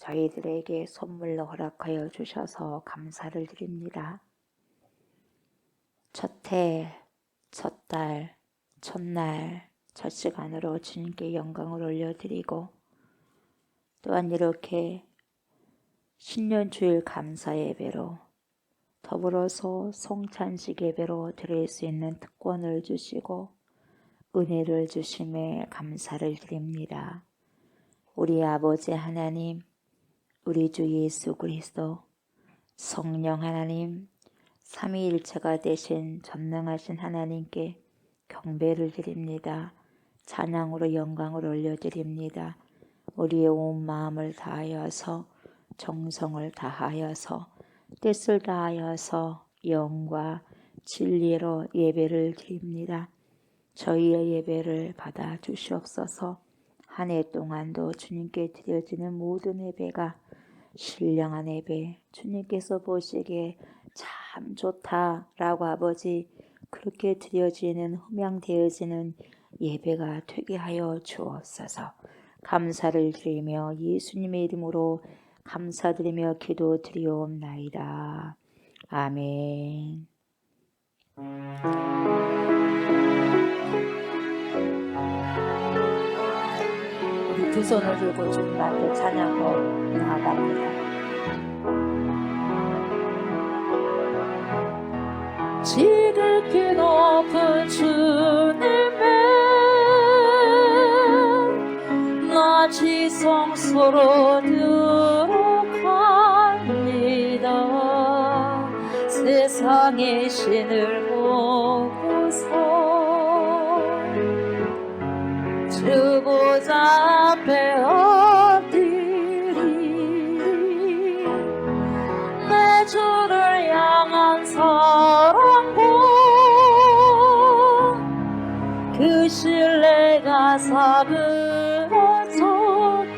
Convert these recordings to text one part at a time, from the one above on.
저희들에게 선물로 허락하여 주셔서 감사를 드립니다. 첫 해, 첫 달, 첫날, 첫 시간으로 주님께 영광을 올려드리고 또한 이렇게 신년주일 감사 예배로 더불어서 송찬식 예배로 드릴 수 있는 특권을 주시고 은혜를 주심에 감사를 드립니다. 우리 아버지 하나님, 우리 주 예수 그리스도, 성령 하나님, 삼위일체가 되신 전능하신 하나님께 경배를 드립니다. 찬양으로 영광을 올려드립니다. 우리의 온 마음을 다하여서 정성을 다하여서 뜻을 다하여서 영과 진리로 예배를 드립니다. 저희의 예배를 받아 주시옵소서. 한 해 동안도 주님께 드려지는 모든 예배가 신령한 예배, 주님께서 보시기에 참 좋다라고 아버지 그렇게 드려지는 흠양되어지는 예배가 되게 하여 주옵소서. 감사를 드리며 예수님의 이름으로 감사드리며 기도드리옵나이다. 아멘. 우리 두 손을 들고 주님 앞에 찬양으로 나아갑니다. 지극히 높은 주님의 나 지성소로 들어갑니다. 세상의 신을 보고서 주 보좌 앞에 엎드리 내 주를 향한 사랑과 그 신뢰가 사그러져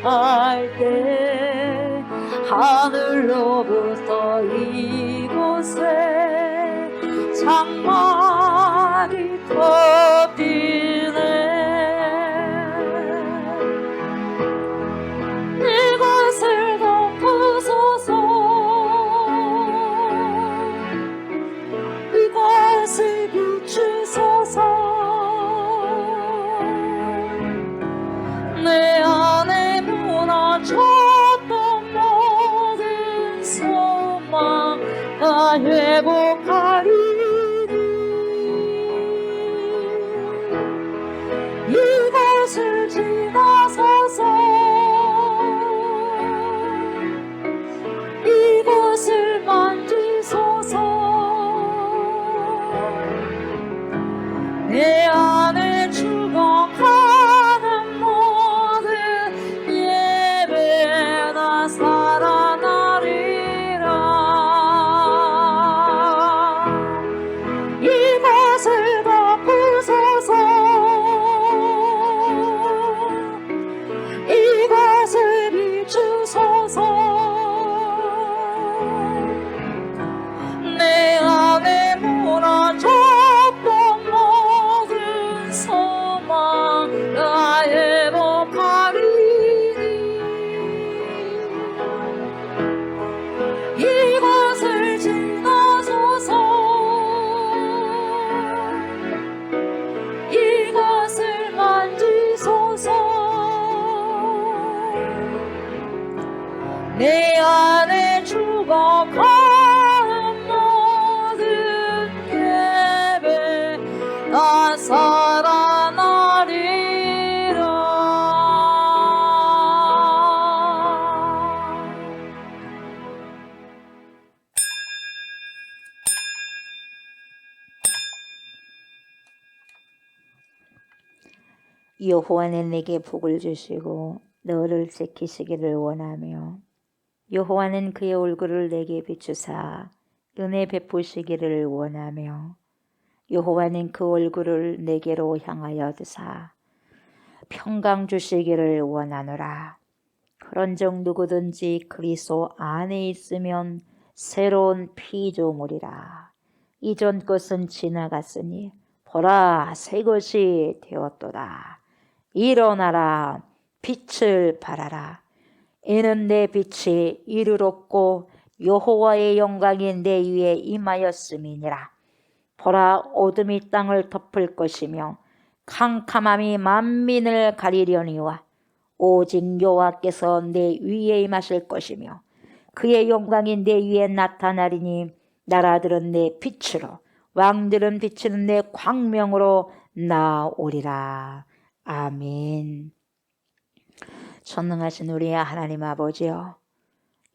갈 때 하늘로부터 이곳에 장막이 덮이네. 이것을 덮으소서. 이것을 비추소서. 내 안에 무너졌던 모든 소망 다 회복하리니 이것을 지나서서 이것을 만지소서. 내 안에 죽어가는 모든 예배 다 살아나리라. 이것을 덮으소서. 이것을 비추소서. 내 안에 무너졌던 모든 소망 다 회복하리니 이것을 지나소서. 이것을 만지소서. 내 안에 죽어가는 모든 예배 다 살아나리라. 여호와는 내게 복을 주시고 너를 지키시기를 원하며 여호와는 그의 얼굴을 내게 비추사 은혜 베푸시기를 원하며 여호와는 그 얼굴을 내게로 향하여 드사 평강 주시기를 원하노라. 그런즉 누구든지 그리스도 안에 있으면 새로운 피조물이라. 이전 것은 지나갔으니 보라 새 것이 되었도다. 일어나라 빛을 발하라. 이는 내 빛이 이르렀고 여호와의 영광이 내 위에 임하였음이니라. 보라, 어둠이 땅을 덮을 것이며 캄캄함이 만민을 가리려니와 오직 여호와께서 내 위에 임하실 것이며 그의 영광이 내 위에 나타나리니 나라들은 내 빛으로 왕들은 비치는 내 광명으로 나오리라. 아멘. 전능하신 우리 하나님 아버지여,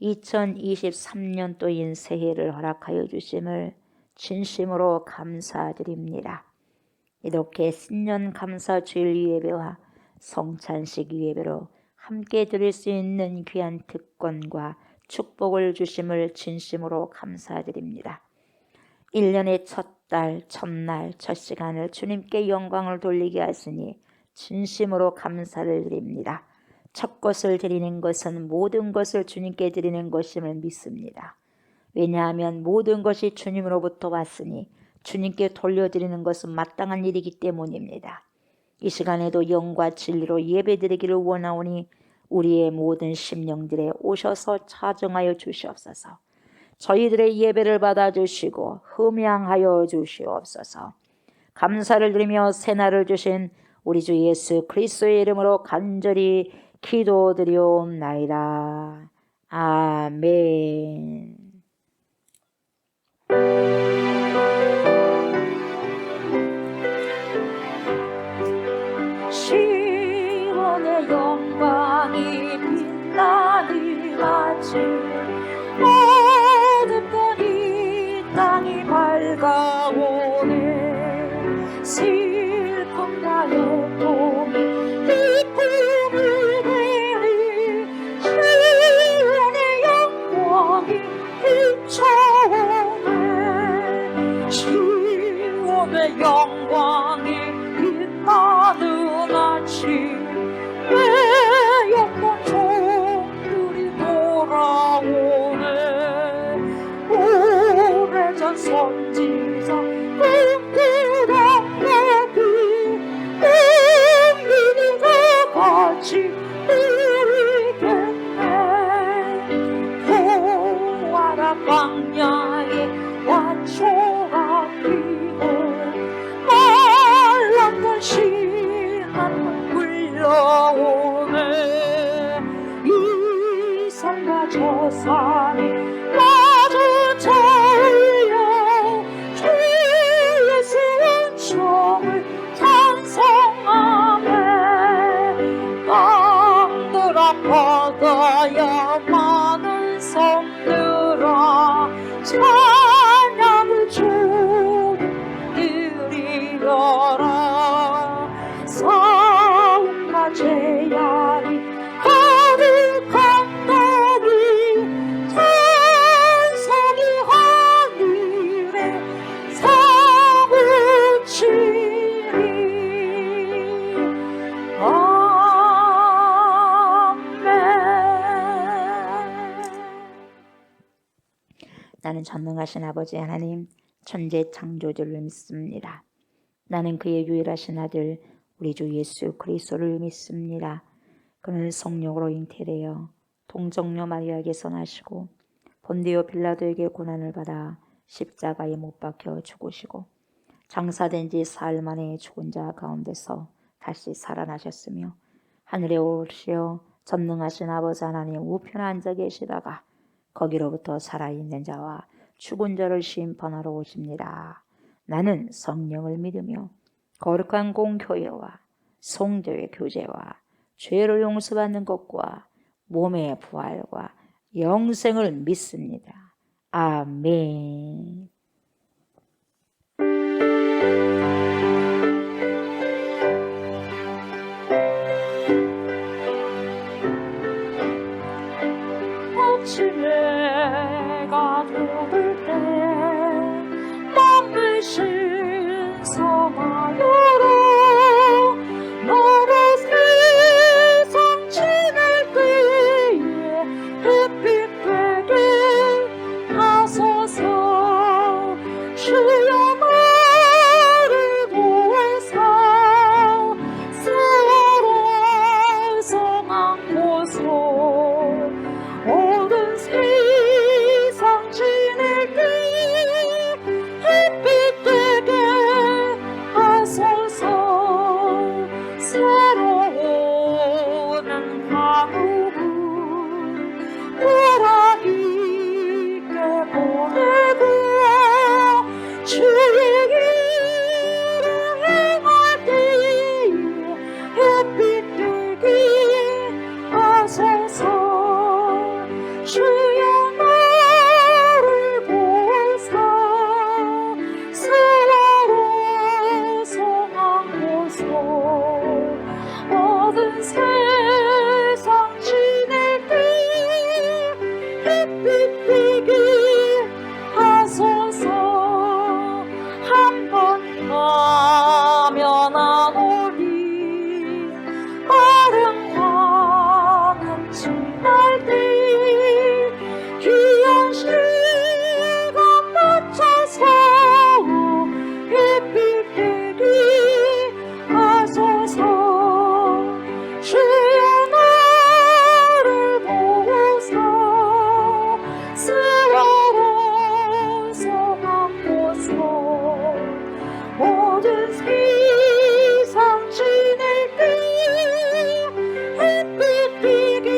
2023년도인 새해를 허락하여 주심을 진심으로 감사드립니다. 이렇게 신년 감사 주일 예배와 성찬식 예배로 함께 드릴 수 있는 귀한 특권과 축복을 주심을 진심으로 감사드립니다. 1년의 첫 달, 첫날, 첫 시간을 주님께 영광을 돌리게 하시니 진심으로 감사를 드립니다. 첫 것을 드리는 것은 모든 것을 주님께 드리는 것임을 믿습니다. 왜냐하면 모든 것이 주님으로부터 왔으니 주님께 돌려드리는 것은 마땅한 일이기 때문입니다. 이 시간에도 영과 진리로 예배드리기를 원하오니 우리의 모든 심령들에 오셔서 차정하여 주시옵소서. 저희들의 예배를 받아주시고 흠양하여 주시옵소서. 감사를 드리며 새날을 주신 우리 주 예수 그리스도의 이름으로 간절히 기도드리옵나이다. 아멘. 시온의 영광이 빛나는 아침, 어둡던 이 땅이 밝아오네. 슬픔과 고통이 기쁨을 내리 시온의 영광이 비춰오네. 시온의 영광이 빛나는 아침, 외였던 종들이 돌아오네. 오래전 선지자 꿈꾸던 내비 은민이 다 같이 누리겠네. 보아라, 광야에 화초가 피고 말랐던 씨앗 물러오네. 이 산과 저 산이 마주쳐요. 주 예수 은총을 찬송하네. 땅들아 바다야 많은 섬들아 찬양을 주님 드리려라. 싸움과 재앙이 가득한 날이 찬송이 하늘에 사고치리. 아멘. 나는 전능하신 아버지 하나님, 천재 창조주를 믿습니다. 나는 그의 유일하신 아들 우리 주 예수 그리스도를 믿습니다. 그는 성령으로 잉태되어 동정녀 마리아에게서 나시고 본디오 빌라도에게 고난을 받아 십자가에 못 박혀 죽으시고 장사된 지 사흘 만에 죽은 자 가운데서 다시 살아나셨으며 하늘에 오르시어 전능하신 아버지 하나님 우편에 앉아 계시다가 거기로부터 살아있는 자와 죽은 자를 심판하러 오십니다. 나는 성령을 믿으며 거룩한 공교회와 성도의 교제와 죄를 용서받는 것과 몸의 부활과 영생을 믿습니다. 아멘. 아침에 해가 돋을 때 맘을 신성하여라. 너로 세상 지낼 때에 햇빛 되게 하소서. 주여 나를 구해서 세월을 성한 곳으로 주여 나를 보사 수고로 성하고서 모든 세상 지낼 때 햇빛 비게 하소서. 한번 가면 안 오리 마른 광은 지날 때 귀한 시간 맞춰서 햇빛 비게 하소서. 주여 나를 보고서 쓰러워 성하고서 모든 세상 지낼 때 햇빛 비게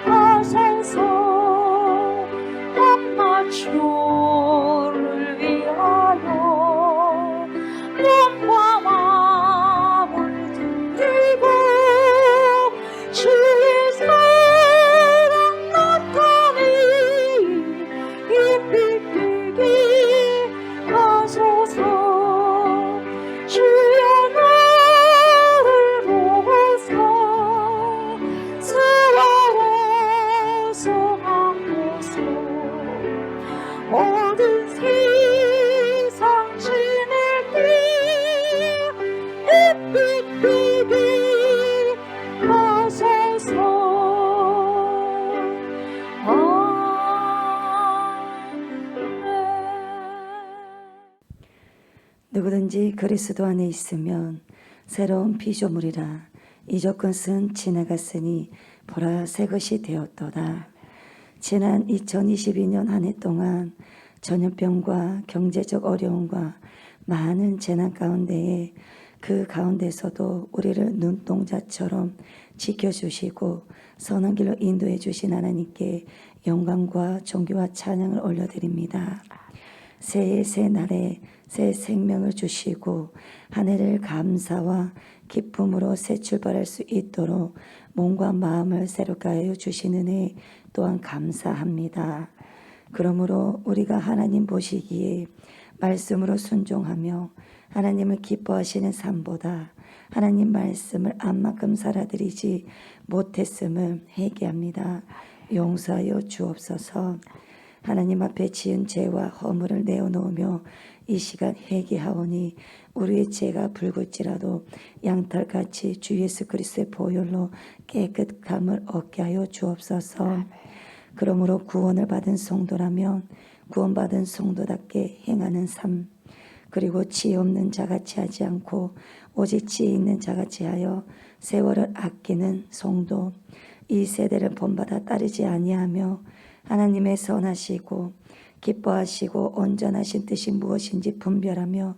하소서. 밤낮주를 위하여 몸과 마음을 드리고 주의 사랑 나타내 햇빛 비게 하소서. 주여 나를 보고서 수고로 성하고서 모든 세상 지낼 때 햇빛 비게 하소서. 누구든지 그리스도 안에 있으면 새로운 피조물이라. 이전 것은 지나갔으니 보라 새 것이 되었도다. 지난 2022년 한 해 동안 전염병과 경제적 어려움과 많은 재난 가운데에 그 가운데서도 우리를 눈동자처럼 지켜주시고 선한 길로 인도해 주신 하나님께 영광과 존귀와 찬양을 올려드립니다. 새해 새 날에 새 생명을 주시고 한 해를 감사와 기쁨으로 새 출발할 수 있도록 몸과 마음을 새롭게 하여 주신 은혜 또한 감사합니다. 그러므로 우리가 하나님 보시기에 말씀으로 순종하며 하나님을 기뻐하시는 삶보다 하나님 말씀을 암만큼 살아드리지 못했음을 회개합니다. 용서하여 주옵소서. 하나님 앞에 지은 죄와 허물을 내어놓으며 이 시간 회개하오니 우리의 죄가 붉을지라도 양털같이 주 예수 그리스도의 보혈로 깨끗함을 얻게 하여 주옵소서. 그러므로 구원을 받은 성도라면 구원받은 성도답게 행하는 삶, 그리고 지혜 없는 자같이 하지 않고 오직 지혜 있는 자같이 하여 세월을 아끼는 성도, 이 세대를 본받아 따르지 아니하며 하나님의 선하시고 기뻐하시고 온전하신 뜻이 무엇인지 분별하며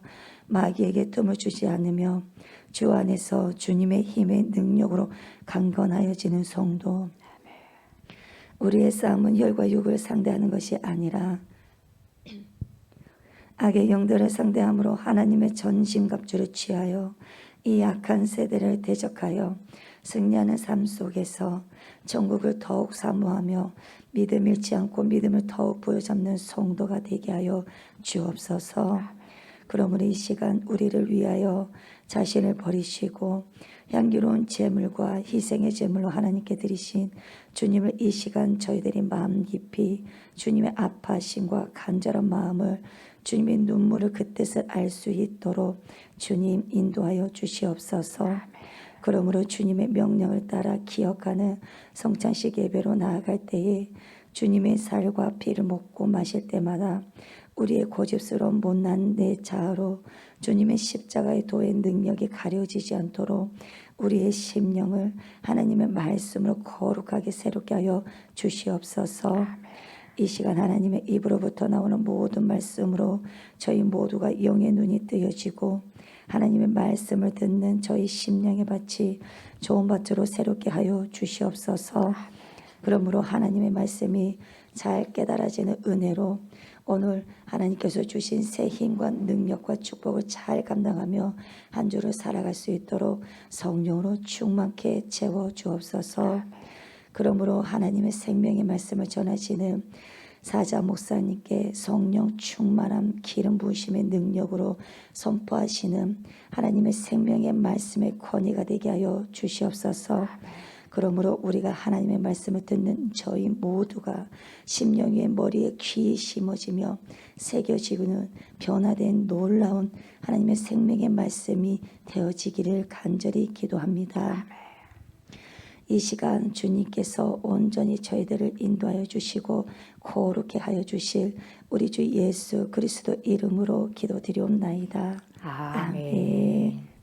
마귀에게 뜸을 주지 않으며 주 안에서 주님의 힘의 능력으로 강건하여지는 성도. 우리의 싸움은 혈과 육을 상대하는 것이 아니라 악의 영들을 상대함으로 하나님의 전심갑주를 취하여 이 악한 세대를 대적하여 승리하는 삶 속에서 전국을 더욱 사모하며 믿음 잃지 않고 믿음을 더욱 부여잡는 성도가 되게 하여 주옵소서. 그러므로 이 시간 우리를 위하여 자신을 버리시고 향기로운 제물과 희생의 제물로 하나님께 드리신 주님을 이 시간 저희들이 마음 깊이 주님의 아파하심과 간절한 마음을 주님의 눈물을 그 뜻을 알 수 있도록 주님 인도하여 주시옵소서. 그러므로 주님의 명령을 따라 기억하는 성찬식 예배로 나아갈 때에 주님의 살과 피를 먹고 마실 때마다 우리의 고집스러운 못난 내 자아로 주님의 십자가의 도의 능력이 가려지지 않도록 우리의 심령을 하나님의 말씀으로 거룩하게 새롭게 하여 주시옵소서. 이 시간 하나님의 입으로부터 나오는 모든 말씀으로 저희 모두가 영의 눈이 뜨여지고 하나님의 말씀을 듣는 저희 심령의 밭이 좋은 밭으로 새롭게 하여 주시옵소서. 그러므로 하나님의 말씀이 잘 깨달아지는 은혜로 오늘 하나님께서 주신 새 힘과 능력과 축복을 잘 감당하며 한 주를 살아갈 수 있도록 성령으로 충만케 채워 주옵소서. 그러므로 하나님의 생명의 말씀을 전하시는 사자 목사님께 성령 충만함 기름 부으심의 능력으로 선포하시는 하나님의 생명의 말씀의 권위가 되게 하여 주시옵소서. 그러므로 우리가 하나님의 말씀을 듣는 저희 모두가 심령 위에 머리에 귀에 심어지며 새겨지고는 변화된 놀라운 하나님의 생명의 말씀이 되어지기를 간절히 기도합니다. 이 시간 주님께서 온전히 저희들을 인도하여 주시고 거룩해 하여 주실 우리 주 예수 그리스도 이름으로 기도드리옵나이다. 아멘.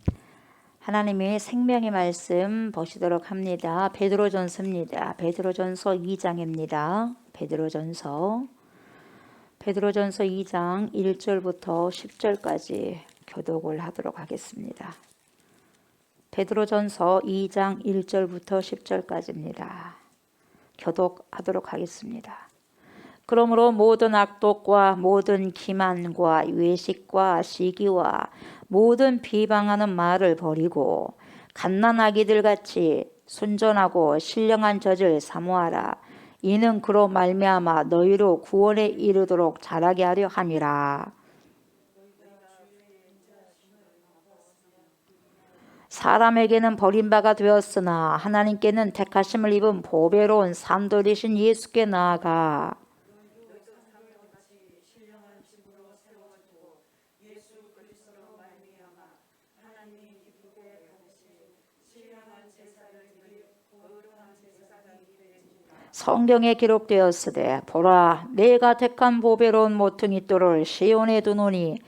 하나님의 생명의 말씀 보시도록 합니다. 베드로전서입니다. 베드로전서 2장입니다. 베드로전서 2장 1절부터 10절까지 교독을 하도록 하겠습니다. 베드로전서 2장 1절부터 10절까지입니다. 교독하도록 하겠습니다. 그러므로 모든 악독과 모든 기만과 외식과 시기와 모든 비방하는 말을 버리고 갓난아기들 같이 순전하고 신령한 젖을 사모하라. 이는 그로 말미암아 너희로 구원에 이르도록 자라게 하려 함이라. 사람에게는 버림바가 되었으나 하나님께는 택하심을 입은 보배로운 산돌이신 예수께 나아가 성경에 기록되었으되 보라 내가 택한 보배로운 모퉁이 돌을 시온에 두노니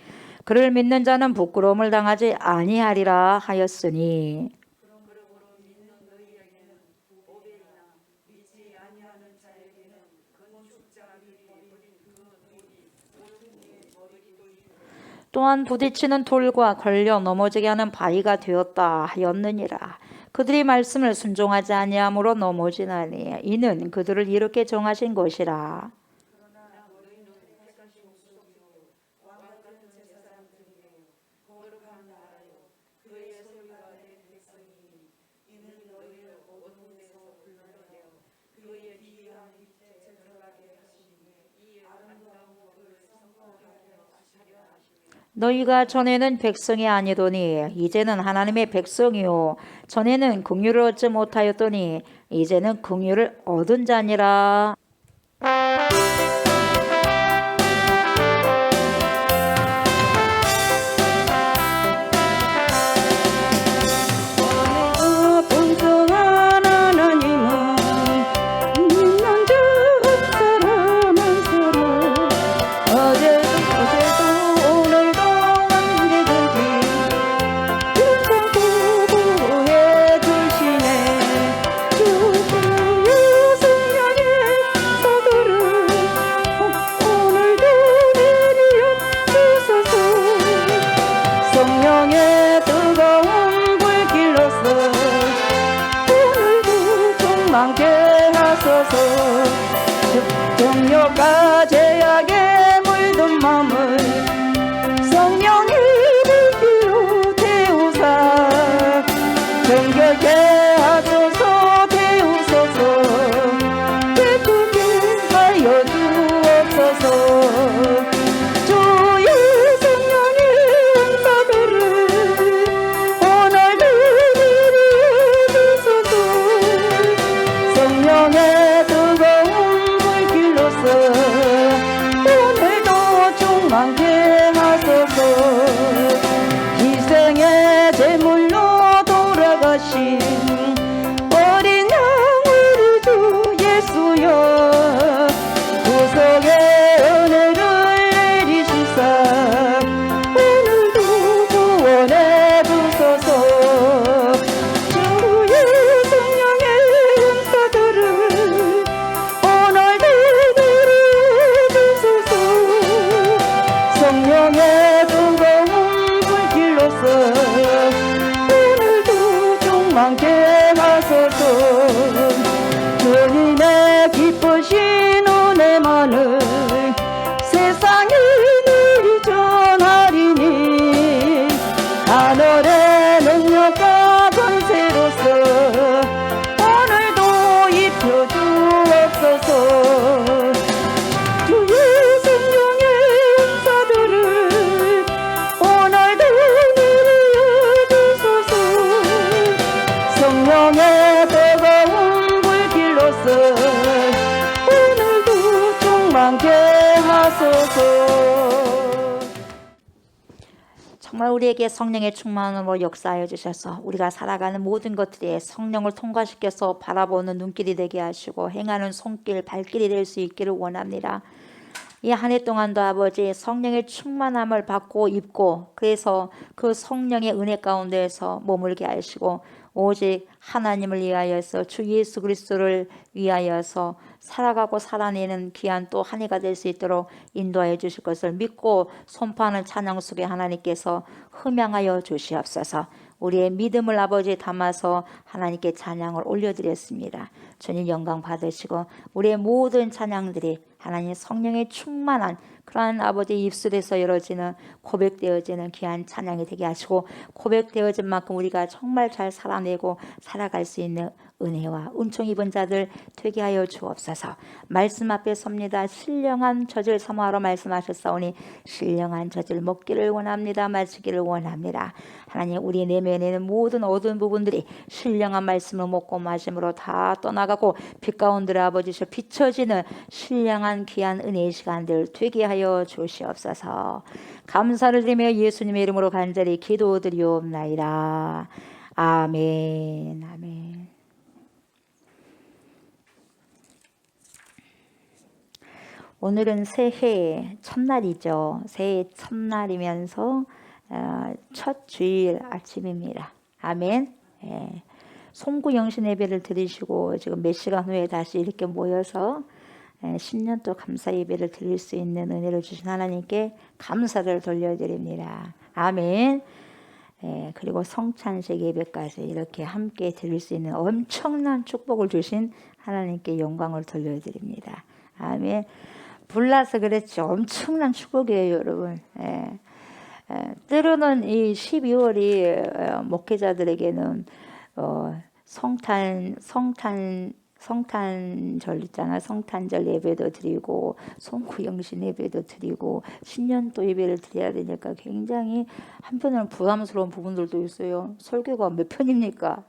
그를 믿는 자는 부끄러움을 당하지 아니하리라 하였으니 또한 부딪히는 돌과 걸려 넘어지게 하는 바위가 되었다 하였느니라. 그들이 말씀을 순종하지 아니함으로 넘어지나니 이는 그들을 이렇게 정하신 것이라. 너희가 전에는 백성이 아니더니 이제는 하나님의 백성이요 전에는 긍휼을 얻지 못하였더니 이제는 긍휼을 얻은 자니라. 본성한 하나님은 믿는 자 사람 한 사람 어제도 오늘도 언제든지 항상 보호해 주시네. 주의 성령의 사도를 오늘도 내리어 주소서. 성령의 뜨거운 불길로서 오늘도 충만케 하소서. 정욕과 죄악에 물든 마음을 성령의 불길로 태우사 정결케 하소서. 태우소서. 기쁘게 하여 주옵소서. 주의 성령의 은사들을 오늘도 내리어 주소서. 성령의 뜨거운 불길로서 평안케 하소서. 정말 우리에게 성령의 충만함으로 역사하여 주셔서 우리가 살아가는 모든 것들에 성령을 통과시켜서 바라보는 눈길이 되게 하시고 행하는 손길, 발길이 될 수 있기를 원합니다. 이 한 해 동안도 아버지 성령의 충만함을 받고 입고 그래서 그 성령의 은혜 가운데에서 머물게 하시고 오직 하나님을 위하여서 주 예수 그리스도를 위하여서 살아가고 살아내는 귀한 또 한 해가 될 수 있도록 인도하여 주실 것을 믿고 선포하는 찬양 속에 하나님께서 흠양하여 주시옵소서. 우리의 믿음을 아버지 담아서 하나님께 찬양을 올려드렸습니다. 주님 영광 받으시고 우리의 모든 찬양들이 하나님 성령의 충만한 그러한 아버지 입술에서 열어지는 고백되어지는 귀한 찬양이 되게 하시고 고백되어진 만큼 우리가 정말 잘 살아내고 살아갈 수 있는 은혜와 은총 입은 자들 되게 하여 주옵소서. 말씀 앞에 섭니다. 신령한 젖을 사모하러 말씀하셨사오니 신령한 젖을 먹기를 원합니다. 마시기를 원합니다. 하나님 우리 내면에는 모든 어두운 부분들이 신령한 말씀을 먹고 마심으로 다 떠나가고 빛 가운데 아버지셔 비춰지는 신령한 귀한 은혜의 시간들 되게 하여 주시옵소서. 감사를 드리며 예수님의 이름으로 간절히 기도드리옵나이다. 아멘. 아멘. 오늘은 새해 첫날이죠. 새해 첫날이면서 첫 주일 아침입니다. 아멘. 예. 송구영신 예배를 드리시고 지금 몇 시간 후에 다시 이렇게 모여서 10년 또 감사 예배를 드릴 수 있는 은혜를 주신 하나님께 감사를 돌려드립니다. 아멘. 그리고 성찬식 예배까지 이렇게 함께 드릴 수 있는 엄청난 축복을 주신 하나님께 영광을 돌려드립니다. 아멘. 불나서 그랬지 엄청난 축복이에요, 여러분. 때로는 이 12월이 목회자들에게는 성탄절 있잖아. 성탄절 예배도 드리고 송구영신 예배도 드리고 신년도 예배를 드려야 되니까 굉장히 한편으로는 부담스러운 부분들도 있어요. 설교가 몇 편입니까?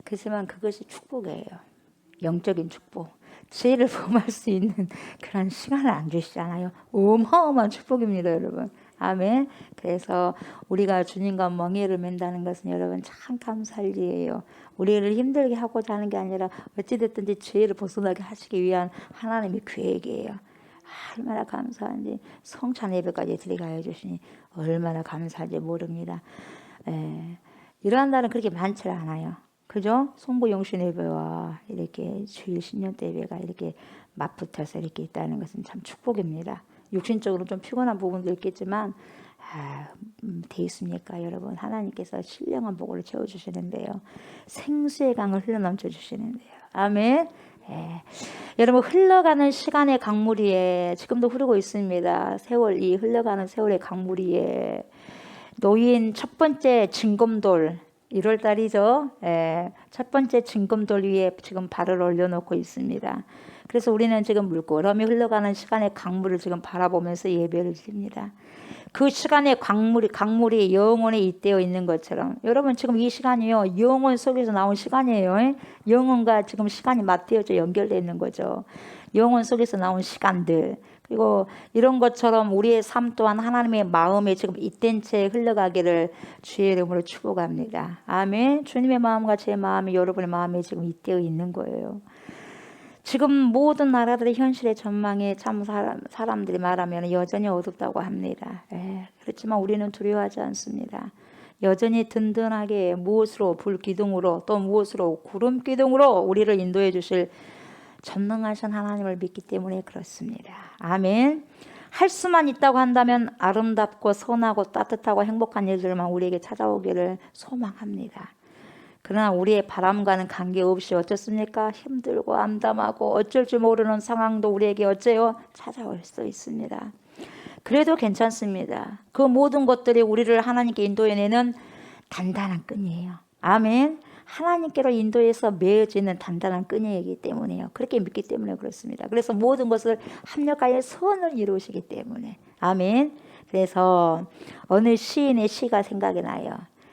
그렇지만 그것이 축복이에요. 영적인 축복. 죄를 범할 수 있는 그런 시간을 안 주시잖아요. 어마어마한 축복입니다, 여러분. 아멘. 그래서 우리가 주님과 멍에를 맨다는 것은 여러분 참 감사할 일이에요. 우리를 힘들게 하고자 하는 게 아니라 어찌됐든지 죄를 벗어나게 하시기 위한 하나님의 계획이에요. 얼마나 감사한지 성찬 예배까지 드리게 하여 주시니 얼마나 감사한지 모릅니다. 이러한 날은 그렇게 많지 않아요. 그죠? 송구영신 예배와 이렇게 주일 신년대 예배가 이렇게 맞붙어서 이렇게 있다는 것은 참 축복입니다. 육신적으로 좀 피곤한 부분도 있겠지만 돼 있습니까 여러분? 하나님께서 신령한 복을 채워주시는데요. 생수의 강을 흘러넘쳐 주시는데요. 아멘. 여러분 흘러가는 시간의 강물 위에 지금도 흐르고 있습니다. 세월 이 흘러가는 세월의 강물 위에 놓인 첫 번째 징검돌 1월 달이죠. 첫 번째 징검돌 위에 지금 발을 올려놓고 있습니다. 그래서 우리는 지금 물끄러미 흘러가는 시간의 강물을 지금 바라보면서 예배를 드립니다. 그 시간의 강물이 영혼에 잇대어 있는 것처럼 여러분 지금 이 시간이요 영혼 속에서 나온 시간이에요. 영혼과 지금 시간이 맞대어져 연결되어 있는 거죠. 영혼 속에서 나온 시간들 그리고 이런 것처럼 우리의 삶 또한 하나님의 마음에 지금 잇댄 채 흘러가기를 주의 이름으로 축복합니다. 아멘. 주님의 마음과 제 마음이 여러분의 마음에 지금 잇대어 있는 거예요. 지금 모든 나라들의 현실의 전망에 참 사람들이 말하면 여전히 어둡다고 합니다. 그렇지만 우리는 두려워하지 않습니다. 여전히 든든하게 무엇으로 불기둥으로 또 무엇으로 구름기둥으로 우리를 인도해 주실 전능하신 하나님을 믿기 때문에 그렇습니다. 아멘. 할 수만 있다고 한다면 아름답고 선하고 따뜻하고 행복한 일들만 우리에게 찾아오기를 소망합니다. 그러나 우리의 바람과는 관계없이 어떻습니까? 힘들고 암담하고 어쩔 줄 모르는 상황도 우리에게 어째요? 찾아올 수 있습니다. 그래도 괜찮습니다. 그 모든 것들이 우리를 하나님께 인도해내는 단단한 끈이에요. 아멘. 하나님께로 인도해서 매어지는 단단한 끈이기 때문에요. 그렇게 믿기 때문에 그렇습니다. 그래서 모든 것을 합력하여 선을 이루시기 때문에. 아멘. 그래서 어느 시인의 시가 생각이 나요.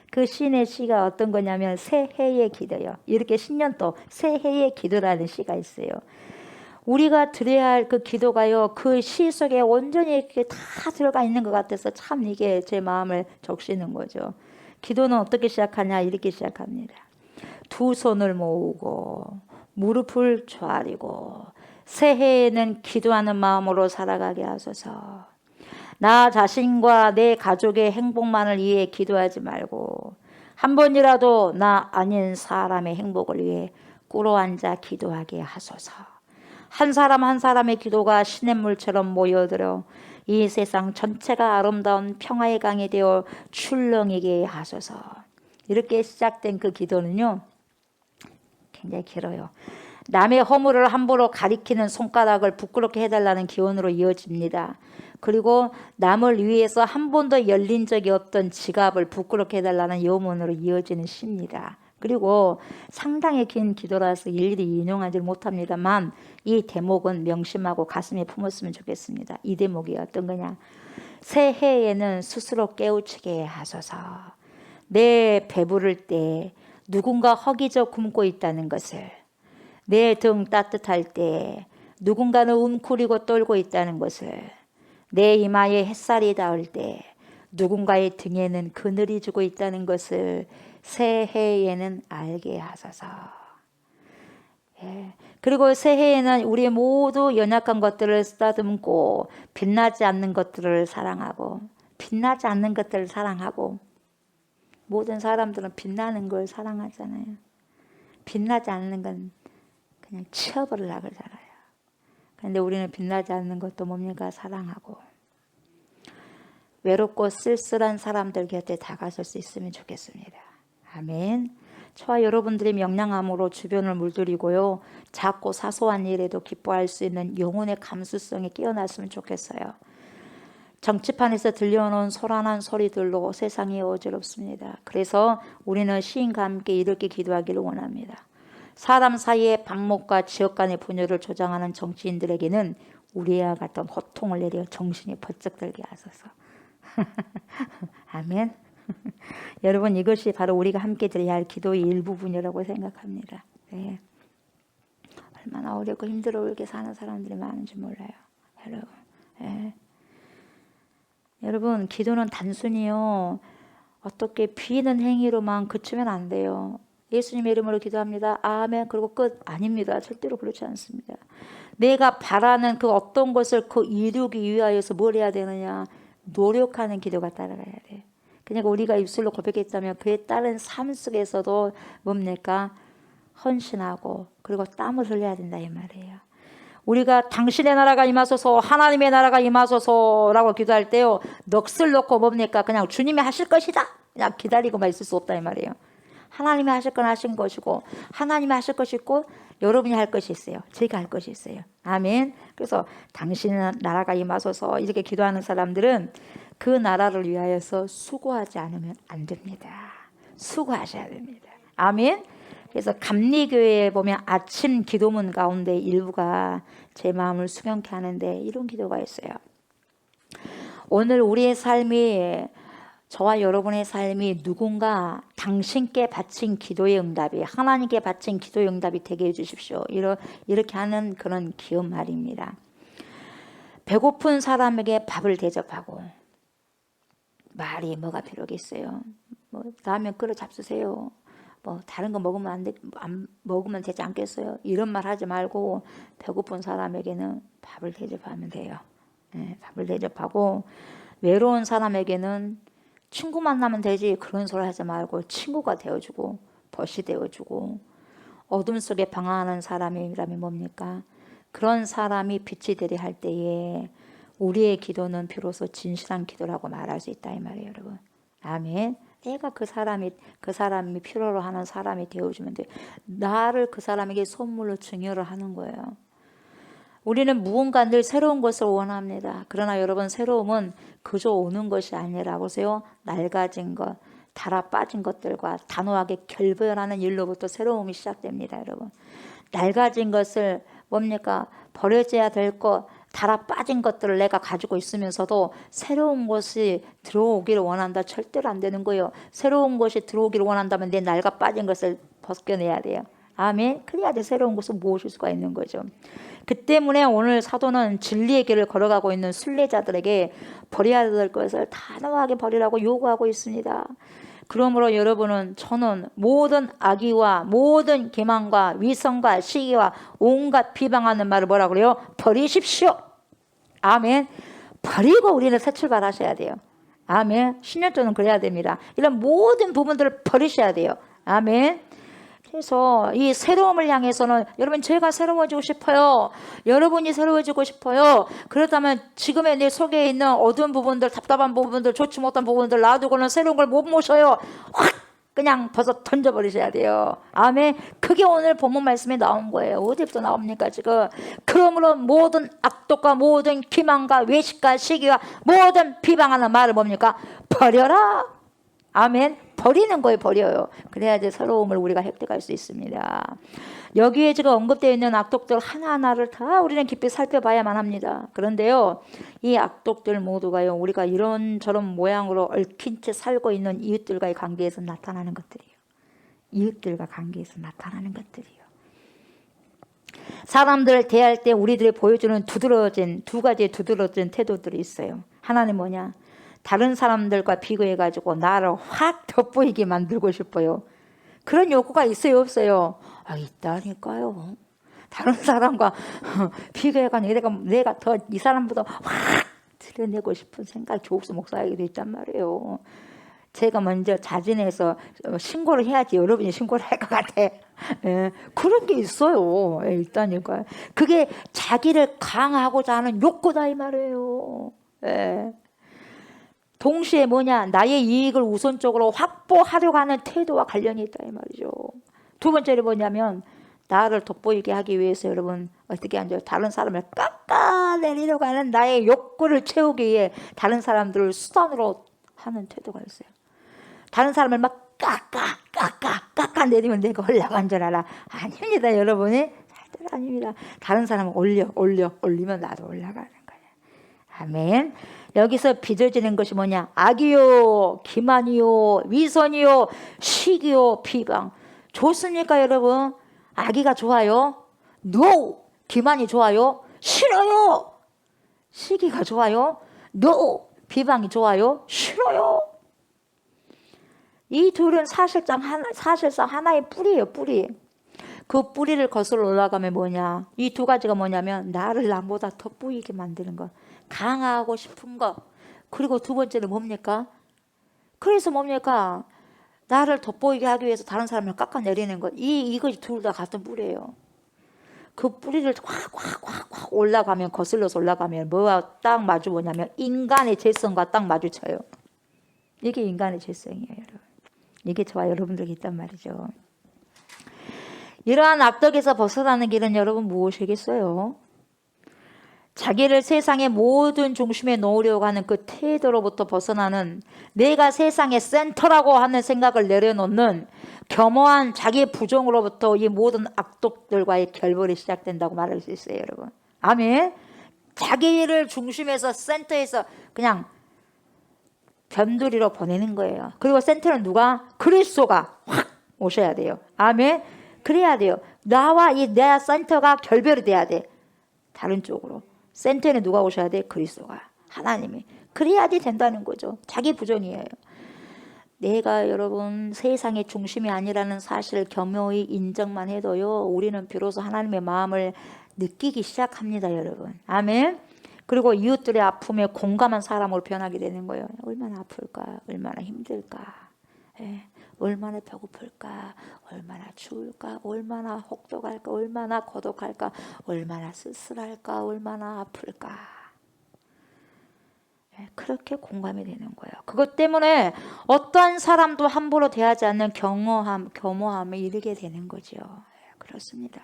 그 시인의 시가 어떤 거냐면 새해의 기도요. 이렇게 신년도 새해의 기도라는 시가 있어요. 우리가 드려야 할 그 기도가요, 그 시 속에 온전히 이렇게 다 들어가 있는 것 같아서 참 이게 제 마음을 적시는 거죠. 기도는 어떻게 시작하냐, 이렇게 시작합니다. 두 손을 모으고 무릎을 조아리고 새해에는 기도하는 마음으로 살아가게 하소서. 나 자신과 내 가족의 행복만을 위해 기도하지 말고 한 번이라도 나 아닌 사람의 행복을 위해 꿇어앉아 기도하게 하소서. 한 사람 한 사람의 기도가 시냇물처럼 모여들어 이 세상 전체가 아름다운 평화의 강이 되어 출렁이게 하소서. 이렇게 시작된 그 기도는요, 굉장히 길어요. 남의 허물을 함부로 가리키는 손가락을 부끄럽게 해달라는 기원으로 이어집니다. 그리고 남을 위해서 한 번도 열린 적이 없던 지갑을 부끄럽게 해달라는 염원으로 이어지는 시입니다. 그리고 상당히 긴 기도라서 일일이 인용하지 못합니다만 이 대목은 명심하고 가슴에 품었으면 좋겠습니다. 이 대목이 어떤 거냐? 새해에는 스스로 깨우치게 하소서. 내 배부를 때 누군가 허기져 굶고 있다는 것을, 내 등 따뜻할 때 누군가는 웅크리고 떨고 있다는 것을, 내 이마에 햇살이 닿을 때 누군가의 등에는 그늘이 지고 있다는 것을 새해에는 알게 하소서. 예. 그리고 새해에는 우리 모두 연약한 것들을 쓰다듬고 빛나지 않는 것들을 사랑하고, 빛나지 않는 것들을 사랑하고, 모든 사람들은 빛나는 걸 사랑하잖아요. 빛나지 않는 건 그냥 치워버리려고 그러잖아요. 그런데 우리는 빛나지 않는 것도 뭡니까? 사랑하고. 외롭고 쓸쓸한 사람들 곁에 다가설 수 있으면 좋겠습니다. 아멘. 저와 여러분들이 명랑함으로 주변을 물들이고요, 작고 사소한 일에도 기뻐할 수 있는 영혼의 감수성이 깨어났으면 좋겠어요. 정치판에서 들려오는 소란한 소리들로 세상이 어지럽습니다. 그래서 우리는 시인과 함께 이렇게 기도하기를 원합니다. 사람 사이의 방목과 지역 간의 분열을 조장하는 정치인들에게는 우리와 같은 호통을 내려 정신이 번쩍 들게 하소서. 아멘. 여러분, 이것이 바로 우리가 함께 드려야 할 기도의 일부분이라고 생각합니다. 네. 얼마나 어렵고 힘들게 사는 사람들이 많은지 몰라요, 여러분. 네. 여러분, 기도는 단순히요, 어떻게 비는 행위로만 그치면 안 돼요. 예수님의 이름으로 기도합니다. 아멘. 그리고 끝. 아닙니다. 절대로 그렇지 않습니다. 내가 바라는 그 어떤 것을 그 이루기 위하여서 뭘 해야 되느냐? 노력하는 기도가 따라가야 돼. 그러니까 우리가 입술로 고백했다면 그에 따른 삶 속에서도 뭡니까? 헌신하고 그리고 땀을 흘려야 된다 이 말이에요. 우리가 당신의 나라가 임하소서, 하나님의 나라가 임하소서라고 기도할 때요, 넋을 놓고 뭡니까? 그냥 주님이 하실 것이다, 그냥 기다리고만 있을 수 없다 이 말이에요. 하나님이 하실 건 하신 것이고, 하나님이 하실 것이 있고, 여러분이 할 것이 있어요. 제가 할 것이 있어요. 아멘. 그래서 당신의 나라가 임하소서 이렇게 기도하는 사람들은 그 나라를 위하여서 수고하지 않으면 안 됩니다. 수고하셔야 됩니다. 아멘. 그래서 감리교회에 보면 아침 기도문 가운데 일부가 제 마음을 수경케 하는데 이런 기도가 있어요. 오늘 우리의 삶이, 저와 여러분의 삶이 누군가 당신께 바친 기도의 응답이, 하나님께 바친 기도의 응답이 되게 해주십시오. 이렇게 하는 그런 귀여운 말입니다. 배고픈 사람에게 밥을 대접하고, 말이 뭐가 필요하겠어요? 뭐 라면 끓여 잡수세요. 뭐 다른 거 먹으면 먹으면 되지 않겠어요? 이런 말 하지 말고 배고픈 사람에게는 밥을 대접하면 돼요. 네, 밥을 대접하고, 외로운 사람에게는 친구 만나면 되지 그런 소리 하지 말고 친구가 되어주고 벗이 되어주고, 어둠 속에 방황하는 사람이라면 뭡니까? 그런 사람이 빛이 되려 할 때에 우리의 기도는 비로소 진실한 기도라고 말할 수 있다 이 말이에요, 여러분. 아멘. 내가 그 사람이 필요로 하는 사람이 되어주면 돼. 나를 그 사람에게 선물로 증여를 하는 거예요. 우리는 무언가 늘 새로운 것을 원합니다. 그러나 여러분, 새로움은 그저 오는 것이 아니라 보세요. 낡아진 것, 달아 빠진 것들과 단호하게 결별하는 일로부터 새로움이 시작됩니다, 여러분. 낡아진 것을 뭡니까? 버려져야 될 것, 달아 빠진 것들을 내가 가지고 있으면서도 새로운 것이 들어오기를 원한다. 절대로 안 되는 거예요. 새로운 것이 들어오기를 원한다면 내 낡아 빠진 것을 벗겨내야 돼요. 아멘. 그래야지 새로운 것을 모으실 수가 있는 거죠. 그 때문에 오늘 사도는 진리의 길을 걸어가고 있는 순례자들에게 버려야 될 것을 단호하게 버리라고 요구하고 있습니다. 그러므로 여러분은, 저는 모든 악의와 모든 기만과 위선과 시기와 온갖 비방하는 말을 뭐라 그래요? 버리십시오. 아멘. 버리고 우리는 새 출발하셔야 돼요. 아멘. 10년 전은 그래야 됩니다. 이런 모든 부분들을 버리셔야 돼요. 아멘. 그래서 이 새로움을 향해서는, 여러분, 제가 새로워지고 싶어요. 여러분이 새로워지고 싶어요. 그렇다면 지금의 내 속에 있는 어두운 부분들, 답답한 부분들, 좋지 못한 부분들 놔두고는 새로운 걸 못 모셔요. 확 그냥 벗어 던져버리셔야 돼요. 아멘. 그게 오늘 본문 말씀에 나온 거예요. 어디부터 나옵니까 지금? 그러므로 모든 악독과 모든 기만과 외식과 시기와 모든 비방하는 말을 뭡니까? 버려라. 아멘. 버리는 거예요. 버려요. 그래야지 새로움을 우리가 획득할 수 있습니다. 여기에 지금 언급되어 있는 악독들 하나하나를 다 우리는 깊이 살펴봐야만 합니다. 그런데요, 이 악독들 모두가요, 우리가 이런저런 모양으로 얽힌 채 살고 있는 이웃들과의 관계에서 나타나는 것들이에요. 이웃들과 관계에서 나타나는 것들이에요. 사람들을 대할 때 우리들이 보여주는 두 가지의 두드러진 태도들이 있어요. 하나는 뭐냐? 다른 사람들과 비교해가지고 나를 확 돋보이게 만들고 싶어요. 그런 욕구가 있어요, 없어요? 있다니까요. 다른 사람과 비교해가지고 내가 더 이 사람보다 확 드러내고 싶은 생각이 조옥수 목사에게도 있단 말이에요. 제가 먼저 자진해서 신고를 해야지 여러분이 신고를 할 것 같아. 그런 게 있어요. 있다니까요. 그게 자기를 강화하고자 하는 욕구다 이 말이에요. 동시에 뭐냐? 나의 이익을 우선적으로 확보하려고 하는 태도와 관련이 있다 이 말이죠. 두 번째로 뭐냐면, 나를 돋보이게 하기 위해서 여러분 어떻게 하죠? 다른 사람을 깎아내리려고 하는 나의 욕구를 채우기 위해 다른 사람들을 수단으로 하는 태도가 있어요. 다른 사람을 막 깎아내리면 내가 올라간 줄 알아. 아닙니다, 여러분이. 절대로 아닙니다. 다른 사람을 올리면 나도 올라가는 거예요. 아멘. 여기서 빚어지는 것이 뭐냐? 악이요, 기만이요, 위선이요, 시기요, 비방. 좋습니까, 여러분? 악의가 좋아요? No. 기만이 좋아요? 싫어요. 시기가 좋아요? No. 비방이 좋아요? 싫어요. 이 둘은 사실상 하나의 뿌리예요, 뿌리. 그 뿌리를 거슬러 올라가면 뭐냐? 이 두 가지가 뭐냐면, 나를 남보다 더 보이게 만드는 거. 강화하고 싶은 거. 그리고 두 번째는 뭡니까? 그래서 뭡니까? 나를 돋보이게 하기 위해서 다른 사람을 깎아내리는 것. 이것이 둘 다 같은 뿌리예요. 그 뿌리를 확 올라가면, 거슬러서 올라가면 뭐와 딱 마주 보냐면 인간의 죄성과 딱 마주쳐요. 이게 인간의 죄성이에요, 여러분. 이게 저와 여러분들에게 있단 말이죠. 이러한 악덕에서 벗어나는 길은 여러분 무엇이겠어요? 자기를 세상의 모든 중심에 놓으려고 하는 그 태도로부터 벗어나는, 내가 세상의 센터라고 하는 생각을 내려놓는 겸허한 자기 부정으로부터 이 모든 악독들과의 결별이 시작된다고 말할 수 있어요, 여러분. 아멘. 자기를 중심에서, 센터에서 그냥 변두리로 보내는 거예요. 그리고 센터는 누가? 그리스도가 확 오셔야 돼요. 아멘. 그래야 돼요. 나와 내 센터가 결별이 돼야 돼. 다른 쪽으로. 센터에는 누가 오셔야 돼? 그리스도가, 하나님이. 그래야지 된다는 거죠. 자기 부정이에요. 내가 여러분 세상의 중심이 아니라는 사실을 겸허히 인정만 해도요, 우리는 비로소 하나님의 마음을 느끼기 시작합니다, 여러분. 아멘. 그리고 이웃들의 아픔에 공감한 사람으로 변하게 되는 거예요. 얼마나 아플까? 얼마나 힘들까? 얼마나 배고플까? 얼마나 추울까? 얼마나 혹독할까? 얼마나 고독할까? 얼마나 쓸쓸할까? 얼마나 아플까? 그렇게 공감이 되는 거예요. 그것 때문에 어떠한 사람도 함부로 대하지 않는 겸허함에 이르게 되는 거죠. 그렇습니다.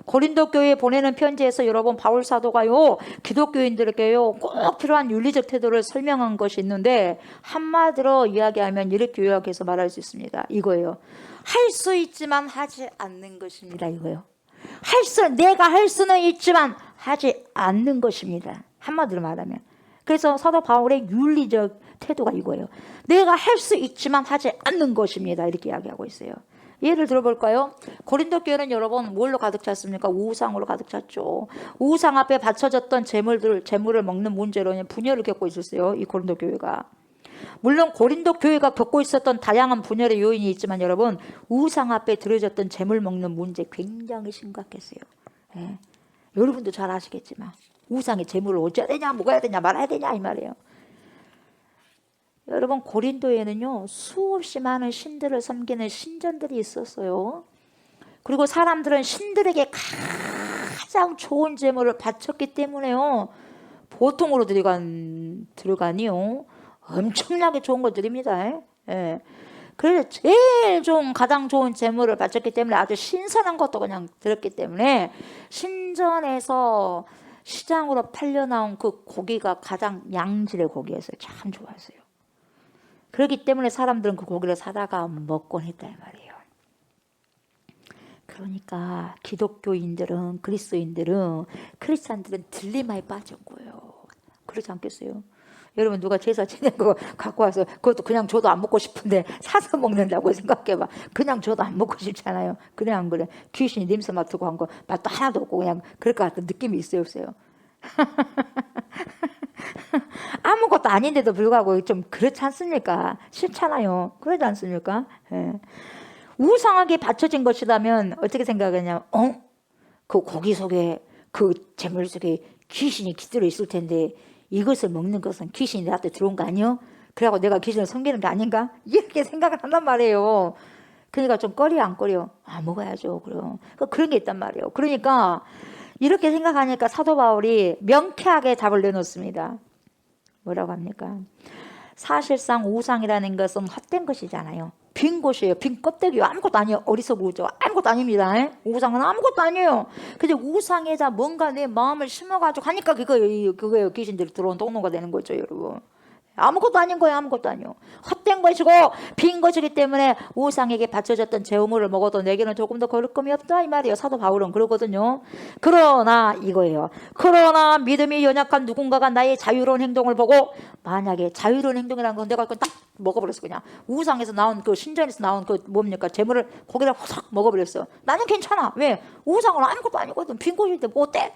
고린도 교회에 보내는 편지에서 여러분 바울 사도가요, 기독교인들에게요 꼭 필요한 윤리적 태도를 설명한 것이 있는데, 한마디로 이야기하면 이렇게 요약해서 말할 수 있습니다. 이거예요. 할 수 있지만 하지 않는 것입니다. 이거요. 내가 할 수는 있지만 하지 않는 것입니다. 한마디로 말하면. 그래서 사도 바울의 윤리적 태도가 이거예요. 내가 할 수 있지만 하지 않는 것입니다. 이렇게 이야기하고 있어요. 예를 들어볼까요? 고린도 교회는 여러분 뭘로 가득 찼습니까? 우상으로 가득 찼죠. 우상 앞에 바쳐졌던 재물을 먹는 문제로 분열을 겪고 있었어요. 이 고린도 교회가. 물론 고린도 교회가 겪고 있었던 다양한 분열의 요인이 있지만 여러분, 우상 앞에 들여졌던 재물 먹는 문제 굉장히 심각했어요. 예. 여러분도 잘 아시겠지만 우상의 재물을 어찌해야 되냐, 먹어야 되냐, 말아야 되냐 이 말이에요. 여러분, 고린도에는요 수없이 많은 신들을 섬기는 신전들이 있었어요. 그리고 사람들은 신들에게 가장 좋은 제물을 바쳤기 때문에요, 보통으로 들어가니요 엄청나게 좋은 거 드립니다. 예. 그래서 제일 좋은, 가장 좋은 제물을 바쳤기 때문에 아주 신선한 것도 그냥 들었기 때문에 신전에서 시장으로 팔려 나온 그 고기가 가장 양질의 고기였어요. 참 좋았어요. 그렇기 때문에 사람들은 그 고기를 사다가 먹곤 했다 이 말이에요. 그러니까 기독교인들은, 그리스도인들은, 크리스찬들은 들림에 빠진 거예요. 그렇지 않겠어요? 여러분, 누가 제사 지낸 거 갖고 와서 그것도 그냥 줘도 안 먹고 싶은데 사서 먹는다고 생각해봐. 그냥 줘도 안 먹고 싶잖아요. 그래 안 그래? 귀신이 냄새 맡고 한 거 맛도 하나도 없고 그냥 그럴 것 같은 느낌이 있어요, 없어요? 아무것도 아닌데도 불구하고 좀 그렇지 않습니까? 싫잖아요. 그러지 않습니까? 예. 우상하게 받쳐진 것이라면 어떻게 생각하냐? 그 고기 속에, 그 재물 속에 귀신이 깃들어 있을 텐데 이것을 먹는 것은 귀신이 나한테 들어온 거 아니요? 그래갖고 내가 귀신을 섬기는 게 아닌가? 이렇게 생각을 한단 말이에요. 그러니까 좀 꺼려 안 꺼려? 먹어야죠. 그런 게 있단 말이에요. 그러니까 이렇게 생각하니까 사도 바울이 명쾌하게 답을 내놓습니다. 뭐라고 합니까? 사실상 우상이라는 것은 헛된 것이잖아요. 빈 것이에요. 빈 껍데기요. 아무것도 아니에요. 어리석으죠. 아무것도 아닙니다. 우상은 아무것도 아니에요. 근데 우상에다 뭔가 내 마음을 심어가지고 하니까 그거예요. 귀신들이 들어온 똥노가 되는 거죠, 여러분. 아무것도 아닌 거예요. 아무것도 아니요. 헛된 것이고 빈 것이기 때문에 우상에게 바쳐졌던 제물을 먹어도 내게는 조금 더 거룩함이 없다 이 말이에요. 사도 바울은 그러거든요. 그러나 이거예요. 그러나 믿음이 연약한 누군가가 나의 자유로운 행동을 보고, 만약에 자유로운 행동이라는 건 내가 딱 먹어버렸어. 그냥 우상에서 나온, 그 신전에서 나온 그 뭡니까, 제물을 고기를 확 먹어버렸어. 나는 괜찮아. 왜? 우상은 아무것도 아니거든. 빈 것인데 뭐 어때?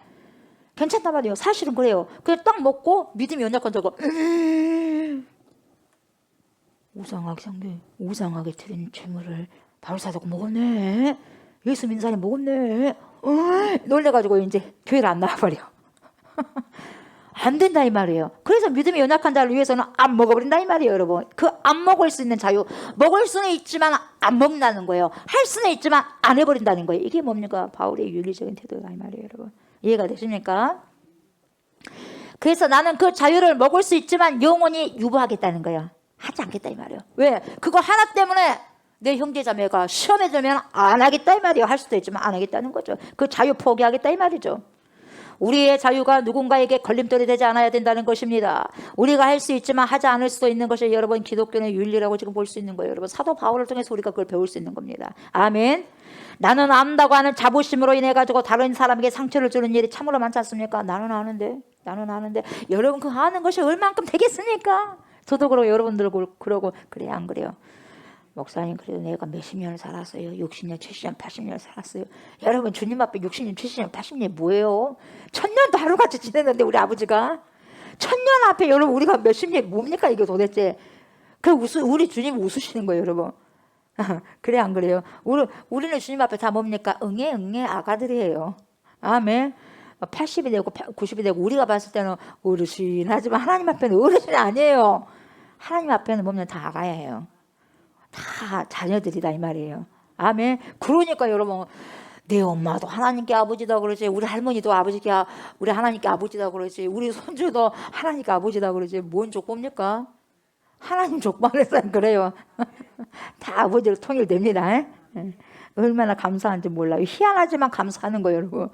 괜찮단 말이에요. 사실은 그래요. 그냥 딱 먹고 믿음이 연약한 저거 우상하게 드린 재물을 바울 사도가 먹었네. 예수 믿는 사람이 먹었네. 놀래가지고 이제 교회를 안 나와버려. 안 된다 이 말이에요. 그래서 믿음이 연약한 자를 위해서는 안 먹어버린다 이 말이에요, 여러분. 그 안 먹을 수 있는 자유, 먹을 수는 있지만 안 먹는다는 거예요. 할 수는 있지만 안 해버린다는 거예요. 이게 뭡니까? 바울의 윤리적인 태도다 이 말이에요, 여러분. 이해가 되십니까? 그래서 나는 그 자유를 먹을 수 있지만 영원히 유보하겠다는 거예요. 하지 않겠다 이 말이에요. 왜? 그거 하나 때문에 내 형제자매가 시험에 들면 안 하겠다 이 말이에요. 할 수도 있지만 안 하겠다는 거죠. 그 자유 포기하겠다 이 말이죠. 우리의 자유가 누군가에게 걸림돌이 되지 않아야 된다는 것입니다. 우리가 할 수 있지만 하지 않을 수도 있는 것이 여러분 기독교의 윤리라고 지금 볼 수 있는 거예요. 여러분 사도 바울을 통해서 우리가 그걸 배울 수 있는 겁니다. 아멘. 나는 안다고 하는 자부심으로 인해 가지고 다른 사람에게 상처를 주는 일이 참으로 많지 않습니까? 나는 아는데 여러분 그 아는 것이 얼만큼 되겠습니까? 저도 그러고 여러분들 그러고 그래요 안 그래요? 목사님 그래도 내가 몇십 년을 살았어요. 60년, 70년, 80년 살았어요. 여러분 주님 앞에 60년, 70년, 80년이 뭐예요? 1000년도 하루같이 지냈는데 우리 아버지가 1000년 앞에 여러분 우리가 몇십 년이 뭡니까 이게 도대체? 우리 주님 웃으시는 거예요 여러분. 그래 안 그래요? 우리는 주님 앞에 다 뭡니까? 응애 아가들이에요. 아멘. 80이 되고 90이 되고 우리가 봤을 때는 어르신 하지만 하나님 앞에는 어르신이 아니에요. 하나님 앞에는 보면 다 아가예요. 다 자녀들이다 이 말이에요. 아멘. 그러니까 여러분 내 엄마도 하나님께 아버지다 그러지, 우리 할머니도 우리 하나님께 아버지다 그러지, 우리 손주도 하나님께 아버지다 그러지. 뭔 족봅니까? 하나님 족방에서 그래요. 다 아버지로 통일됩니다. 얼마나 감사한지 몰라요. 희한하지만 감사하는 거예요, 여러분.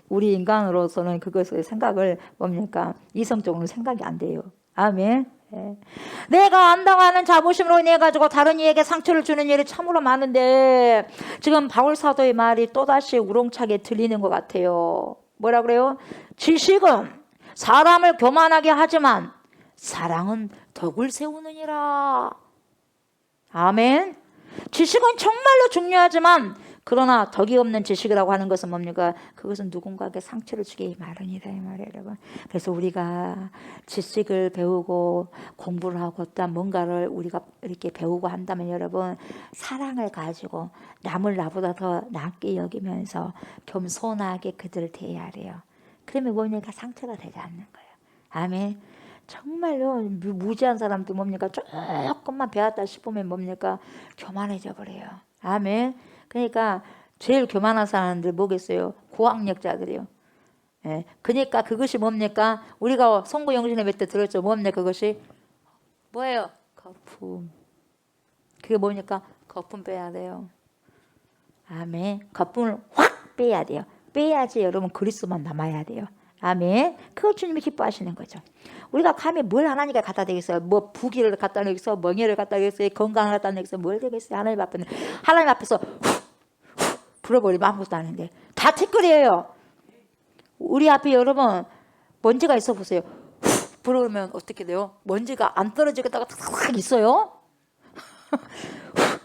우리 인간으로서는 그것을 생각을 뭡니까? 이성적으로 생각이 안 돼요. 아멘. 내가 안다고 하는 자부심으로 인해 가지고 다른 이에게 상처를 주는 일이 참으로 많은데 지금 바울 사도의 말이 또다시 우렁차게 들리는 것 같아요. 뭐라 그래요? 지식은 사람을 교만하게 하지만 사랑은 덕을 세우느니라. 아멘. 지식은 정말로 중요하지만 그러나 덕이 없는 지식이라고 하는 것은 뭡니까? 그것은 누군가에게 상처를 주기 마련이다 이 말이에요, 여러분. 그래서 우리가 지식을 배우고 공부를 하고 또 뭔가를 우리가 이렇게 배우고 한다면 여러분 사랑을 가지고 남을 나보다 더 낫게 여기면서 겸손하게 그들을 대해야 돼요. 그러면 뭡니까? 상처가 되지 않는 거예요. 아멘. 정말로 무지한 사람도 뭡니까? 조금만 배웠다 싶으면 뭡니까? 교만해져 버려요. 아멘. 그러니까 제일 교만한 사람들 뭐겠어요? 고학력자들이요. 예. 그러니까 그것이 뭡니까? 우리가 송구 영신의 때 들었죠. 뭡니까? 그것이 뭐예요? 거품. 그게 뭡니까? 거품 빼야 돼요. 아멘. 거품을 확 빼야 돼요. 빼야지 여러분 그리스도만 남아야 돼요. 아멘. 그걸 주님이 기뻐하시는 거죠. 우리가 감히 뭘 하나님께 갖다 대겠어요? 뭐 부귀를 갖다 내겠어요? 명예를 갖다 내겠어요? 건강을 갖다 내겠어요? 뭘 되겠어요? 하나님 앞에서 불어버리면 아무것도 아닌데 다 티끌이에요. 우리 앞에 여러분 먼지가 있어 보세요. 불어오면 어떻게 돼요? 먼지가 안 떨어지겠다가 탁 있어요.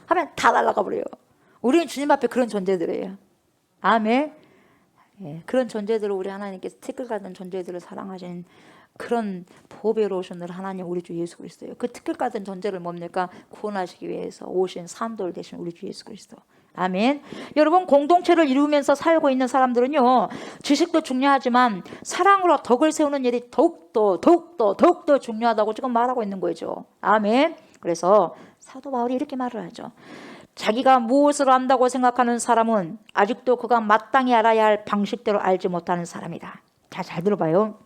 하면 다 날아가 버려요. 우리는 주님 앞에 그런 존재들이에요. 아멘. 예, 그런 존재들을 우리 하나님께서 티끌 같은 존재들을 사랑하신 그런 보배로 오신 하나님 우리 주 예수 그리스도예요. 그 티끌 같은 존재를 뭡니까? 구원하시기 위해서 오신 산돌 되신 우리 주 예수 그리스도. 아멘. 여러분 공동체를 이루면서 살고 있는 사람들은요 지식도 중요하지만 사랑으로 덕을 세우는 일이 더욱더 중요하다고 지금 말하고 있는 거죠. 아멘. 그래서 사도 바울이 이렇게 말을 하죠. 자기가 무엇을 안다고 생각하는 사람은 아직도 그가 마땅히 알아야 할 방식대로 알지 못하는 사람이다. 잘 들어봐요.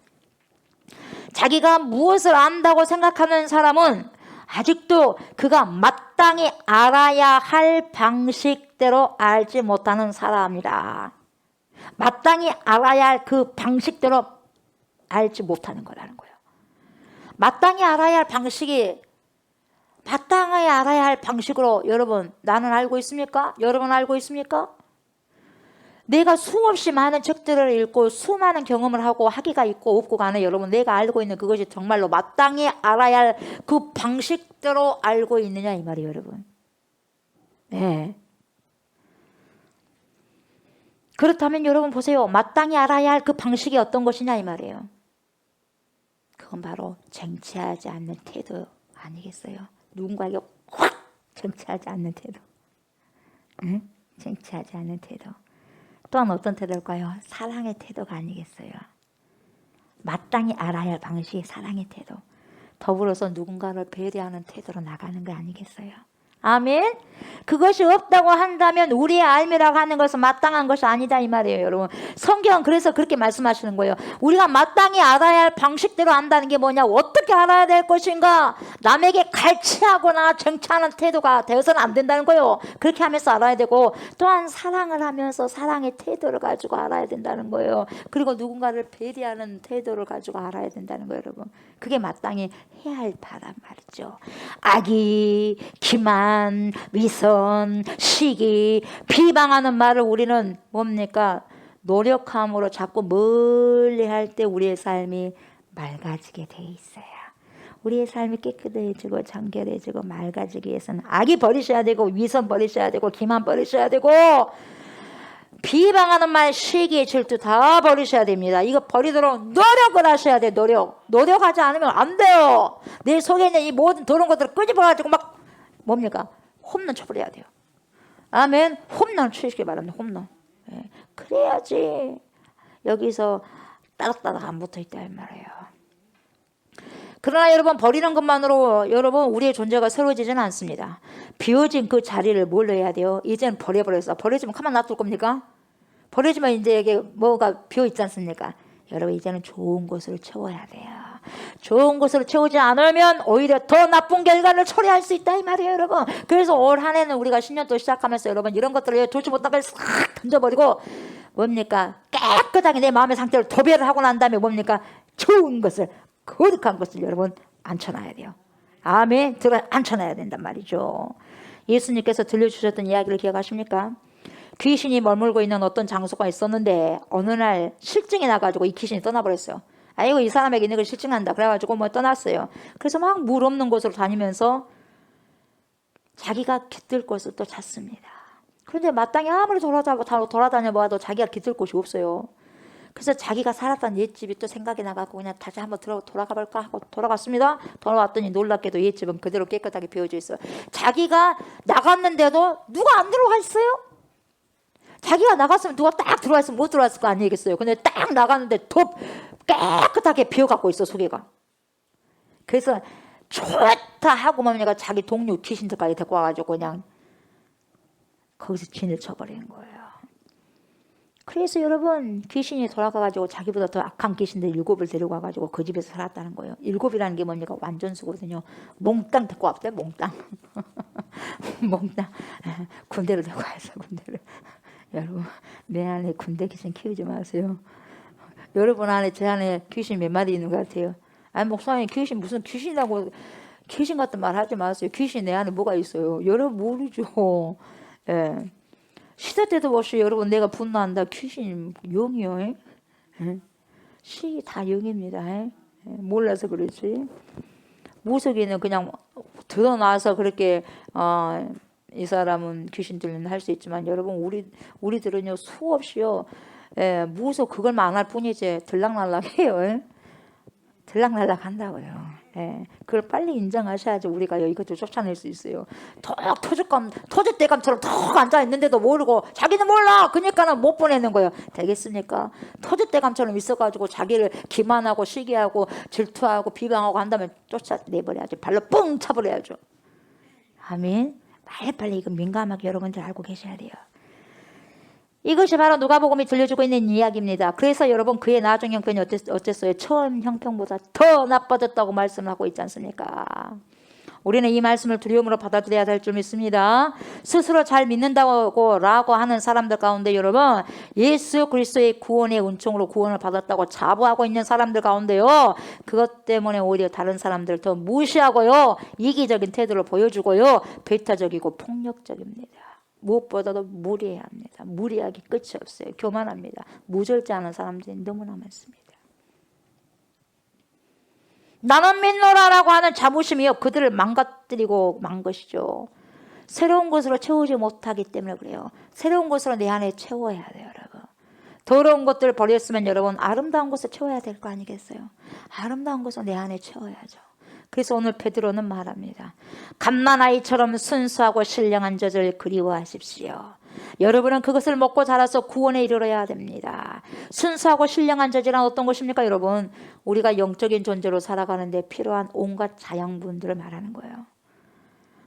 자기가 무엇을 안다고 생각하는 사람은 아직도 그가 마땅히 알아야 할 방식대로 알지 못하는 사람이다. 마땅히 알아야 할 그 방식대로 알지 못하는 거라는 거예요. 마땅히 알아야 할 방식이 마땅히 알아야 할 방식으로 여러분 나는 알고 있습니까? 여러분 알고 있습니까? 내가 수없이 많은 책들을 읽고 수많은 경험을 하고 학위가 있고 없고가 아니라 여러분 내가 알고 있는 그것이 정말로 마땅히 알아야 할 그 방식대로 알고 있느냐 이 말이에요 여러분. 네. 그렇다면 여러분 보세요. 마땅히 알아야 할 그 방식이 어떤 것이냐 이 말이에요. 그건 바로 쟁취하지 않는 태도 아니겠어요? 누군가에게 확 쟁취하지 않는 태도. 응? 쟁취하지 않는 태도. 또한 어떤 태도일까요? 사랑의 태도가 아니겠어요? 마땅히 알아야 할 방식이 사랑의 태도. 더불어서 누군가를 배려하는 태도로 나가는 거 아니겠어요? 아멘. 그것이 없다고 한다면 우리의 알미라고 하는 것은 마땅한 것이 아니다 이 말이에요 여러분. 성경은 그래서 그렇게 말씀하시는 거예요. 우리가 마땅히 알아야 할 방식대로 안다는 게 뭐냐, 어떻게 알아야 될 것인가. 남에게 갈취하거나 쟁취하는 태도가 되어서는 안 된다는 거예요. 그렇게 하면서 알아야 되고, 또한 사랑을 하면서 사랑의 태도를 가지고 알아야 된다는 거예요. 그리고 누군가를 배려하는 태도를 가지고 알아야 된다는 거예요 여러분. 그게 마땅히 해야 할 바란 말이죠. 악의, 기만, 위선, 시기, 비방하는 말을 우리는 뭡니까? 노력함으로 자꾸 멀리 할 때 우리의 삶이 맑아지게 돼 있어요. 우리의 삶이 깨끗해지고 정결해지고 맑아지기 위해서는 악이 버리셔야 되고, 위선 버리셔야 되고, 기만 버리셔야 되고, 비방하는 말, 시기, 질투 다 버리셔야 됩니다. 이거 버리도록 노력을 하셔야 돼요. 노력하지 않으면 안 돼요. 내 속에 있는 이 모든 더러운 것들을 끄집어가지고 막 뭡니까? 홈런 쳐버려야 돼요. 아멘. 홈런 치시기 바랍니다. 홈런. 네. 그래야지 여기서 따닥따닥 안 붙어있다 이 말이에요. 그러나 여러분, 버리는 것만으로 여러분 우리의 존재가 새로워지지는 않습니다. 비워진 그 자리를 뭘로 해야 돼요? 이제는 버려버렸어. 버려지면 가만 놔둘 겁니까? 버려지면 이제 이게 뭐가 비어있지 않습니까? 여러분, 이제는 좋은 곳으로 채워야 돼요. 좋은 곳으로 채우지 않으면 오히려 더 나쁜 결과를 초래할 수 있다 이 말이에요 여러분. 그래서 올 한 해는 우리가 신년도 시작하면서 여러분 이런 것들을 좋지 못한 걸 싹 던져버리고 뭡니까? 깨끗하게 내 마음의 상태를 도배를 하고 난 다음에 뭡니까? 좋은 것을, 거룩한 것을 여러분 앉혀놔야 돼요. 아멘. 앉혀놔야 된단 말이죠. 예수님께서 들려주셨던 이야기를 기억하십니까? 귀신이 머물고 있는 어떤 장소가 있었는데 어느 날 실증이 나가지고 이 귀신이 떠나버렸어요. 아이고, 이 사람에게 있는 걸 실증난다. 그래가지고 뭐 떠났어요. 그래서 막 물 없는 곳으로 다니면서 자기가 깃들 곳을 또 찾습니다. 그런데 마땅히 아무리 돌아다녀봐도 자기가 깃들 곳이 없어요. 그래서 자기가 살았던 옛집이 또 생각이 나갖고 그냥 다시 한번 돌아가 볼까 하고 돌아갔습니다. 돌아왔더니 놀랍게도 옛집은 그대로 깨끗하게 비워져 있어요. 자기가 나갔는데도 누가 안 들어와 있어요? 자기가 나갔으면 누가 딱 들어와 있으면 못 들어왔을 거 아니겠어요? 근데 딱 나갔는데 더 깨끗하게 비워갖고 있어, 속에가. 그래서 좋다 하고 뭡니까? 자기 동료 귀신들까지 데리고 와가지고 그냥 거기서 진을 쳐버리는 거예요. 그래서 여러분, 귀신이 돌아가가지고 자기보다 더 악한 귀신들 7을 데리고 와가지고 그 집에서 살았다는 거예요. 7이라는 게 뭡니까? 완전수거든요. 몽땅 데리고 왔대요. 몽땅. 몽땅. 군대로 데리고 와서 군대를. 여러분, 내 안에 군대 귀신 키우지 마세요. 여러분 안에, 제 안에 귀신 몇 마리 있는 것 같아요. 아니, 목사님, 귀신 무슨 귀신이라고, 귀신 같은 말 하지 마세요. 귀신 내 안에 뭐가 있어요? 여러분 모르죠. 예. 시대 때도 없이 여러분, 내가 분노한다. 귀신 영이요. 예? 시 다 영입니다. 예? 몰라서 그렇지. 무속인은 그냥 드러나서 그렇게 이 사람은 귀신 들리는 할 수 있지만, 여러분 우리들은요 수없이요, 예, 무속 그걸만 안 할 뿐이지 들락날락해요. 예? 들락날락한다고요. 예, 그걸 빨리 인정하셔야지 우리가 이것도 쫓아낼 수 있어요. 턱 터줏대감처럼 턱 앉아 있는데도 모르고 자기는 몰라. 그러니까는 못 보내는 거예요. 되겠습니까? 터줏대감처럼 있어가지고 자기를 기만하고 시기하고 질투하고 비방하고 한다면 쫓아내버려야죠. 발로 뻥 차버려야죠. 아멘. 빨리빨리 이거 민감하게 여러분들 알고 계셔야 돼요. 이것이 바로 누가복음이 들려주고 있는 이야기입니다. 그래서 여러분, 그의 나중 형편이 어땠어요? 처음 형편보다 더 나빠졌다고 말씀을 하고 있지 않습니까? 우리는 이 말씀을 두려움으로 받아들여야 될 줄 믿습니다. 스스로 잘 믿는다고 라고 하는 사람들 가운데 여러분, 예수 그리스도의 구원의 은총으로 구원을 받았다고 자부하고 있는 사람들 가운데요, 그것 때문에 오히려 다른 사람들을 더 무시하고요, 이기적인 태도를 보여주고요, 배타적이고 폭력적입니다. 무엇보다도 무리해야 합니다. 무리하기 끝이 없어요. 교만합니다. 무절제하는 사람들이 너무나 많습니다. 나는 믿노라라고 하는 자부심이요, 그들을 망가뜨리고 만 것이죠. 새로운 것으로 채우지 못하기 때문에 그래요. 새로운 것으로 내 안에 채워야 돼요, 여러분. 더러운 것들을 버렸으면 여러분, 아름다운 것을 채워야 될 거 아니겠어요? 아름다운 것을 내 안에 채워야죠. 그래서 오늘 베드로는 말합니다. 갓난아이처럼 순수하고 신령한 젖을 그리워하십시오. 여러분은 그것을 먹고 자라서 구원에 이르러야 됩니다. 순수하고 신령한 젖이란 어떤 것입니까, 여러분? 우리가 영적인 존재로 살아가는데 필요한 온갖 자양분들을 말하는 거예요.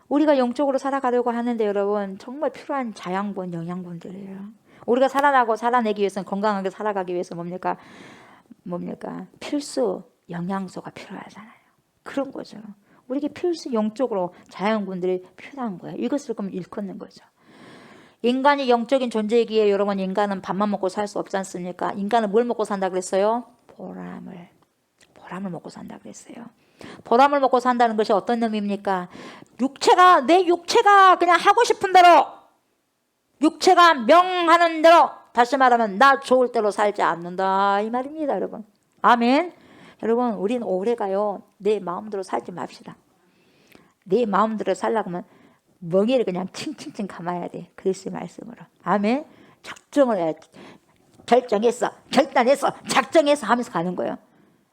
우리가 영적으로 살아가려고 하는데 여러분, 정말 필요한 자양분, 영양분들이에요. 우리가 살아내기 위해서는, 건강하게 살아가기 위해서 뭡니까? 필수 영양소가 필요하잖아요. 그런 거죠. 우리에게 필수 영적으로 자양분들이 필요한 거예요. 이것을 그럼 일컫는 거죠. 인간이 영적인 존재이기에 여러분, 인간은 밥만 먹고 살 수 없지 않습니까? 인간은 뭘 먹고 산다 그랬어요? 보람을 먹고 산다 그랬어요. 보람을 먹고 산다는 것이 어떤 의미입니까? 내 육체가 그냥 하고 싶은 대로, 육체가 명하는 대로, 다시 말하면 나 좋을 대로 살지 않는다, 이 말입니다, 여러분. 아멘. 여러분, 우리는 오래가요, 내 마음대로 살지 맙시다. 내 마음대로 살려고 하면 멍에를 그냥 칭칭칭 감아야 돼. 그리스도의 말씀으로. 아멘. 작정을 해야 돼. 결단했어, 작정해서 하면서 가는 거예요.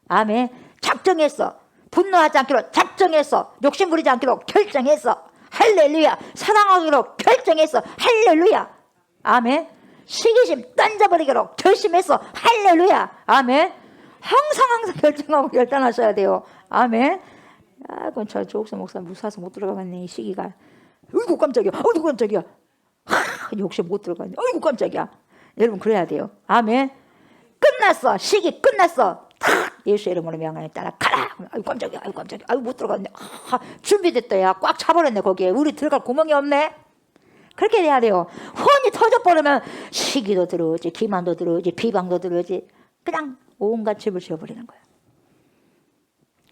아멘. 작정했어. 분노하지 않기로 작정했어. 욕심 부리지 않기로 결정했어. 할렐루야. 사랑하기로 결정했어. 할렐루야. 아멘. 시기심 던져버리기로 결심했어. 할렐루야. 아멘. 항상 결정하고 결단하셔야 돼요. 아멘. 그건 저 조옥선 목사 무사서 못 들어가겠네, 이 시기가. 어이구 깜짝이야. 욕심 못 들어가네. 어이구 깜짝이야. 여러분, 그래야 돼요. 아멘. 끝났어. 시기 끝났어. 예수 이름으로 명하에 따라 가라. 아이고 깜짝이야. 아이고 못 들어갔네. 준비됐다. 야, 꽉 차버렸네. 거기에 우리 들어갈 구멍이 없네. 그렇게 돼야 돼요. 혼이 터져버리면 시기도 들어오지, 기만도 들어오지, 비방도 들어오지. 그냥 온갖 집을 지어버리는 거예요.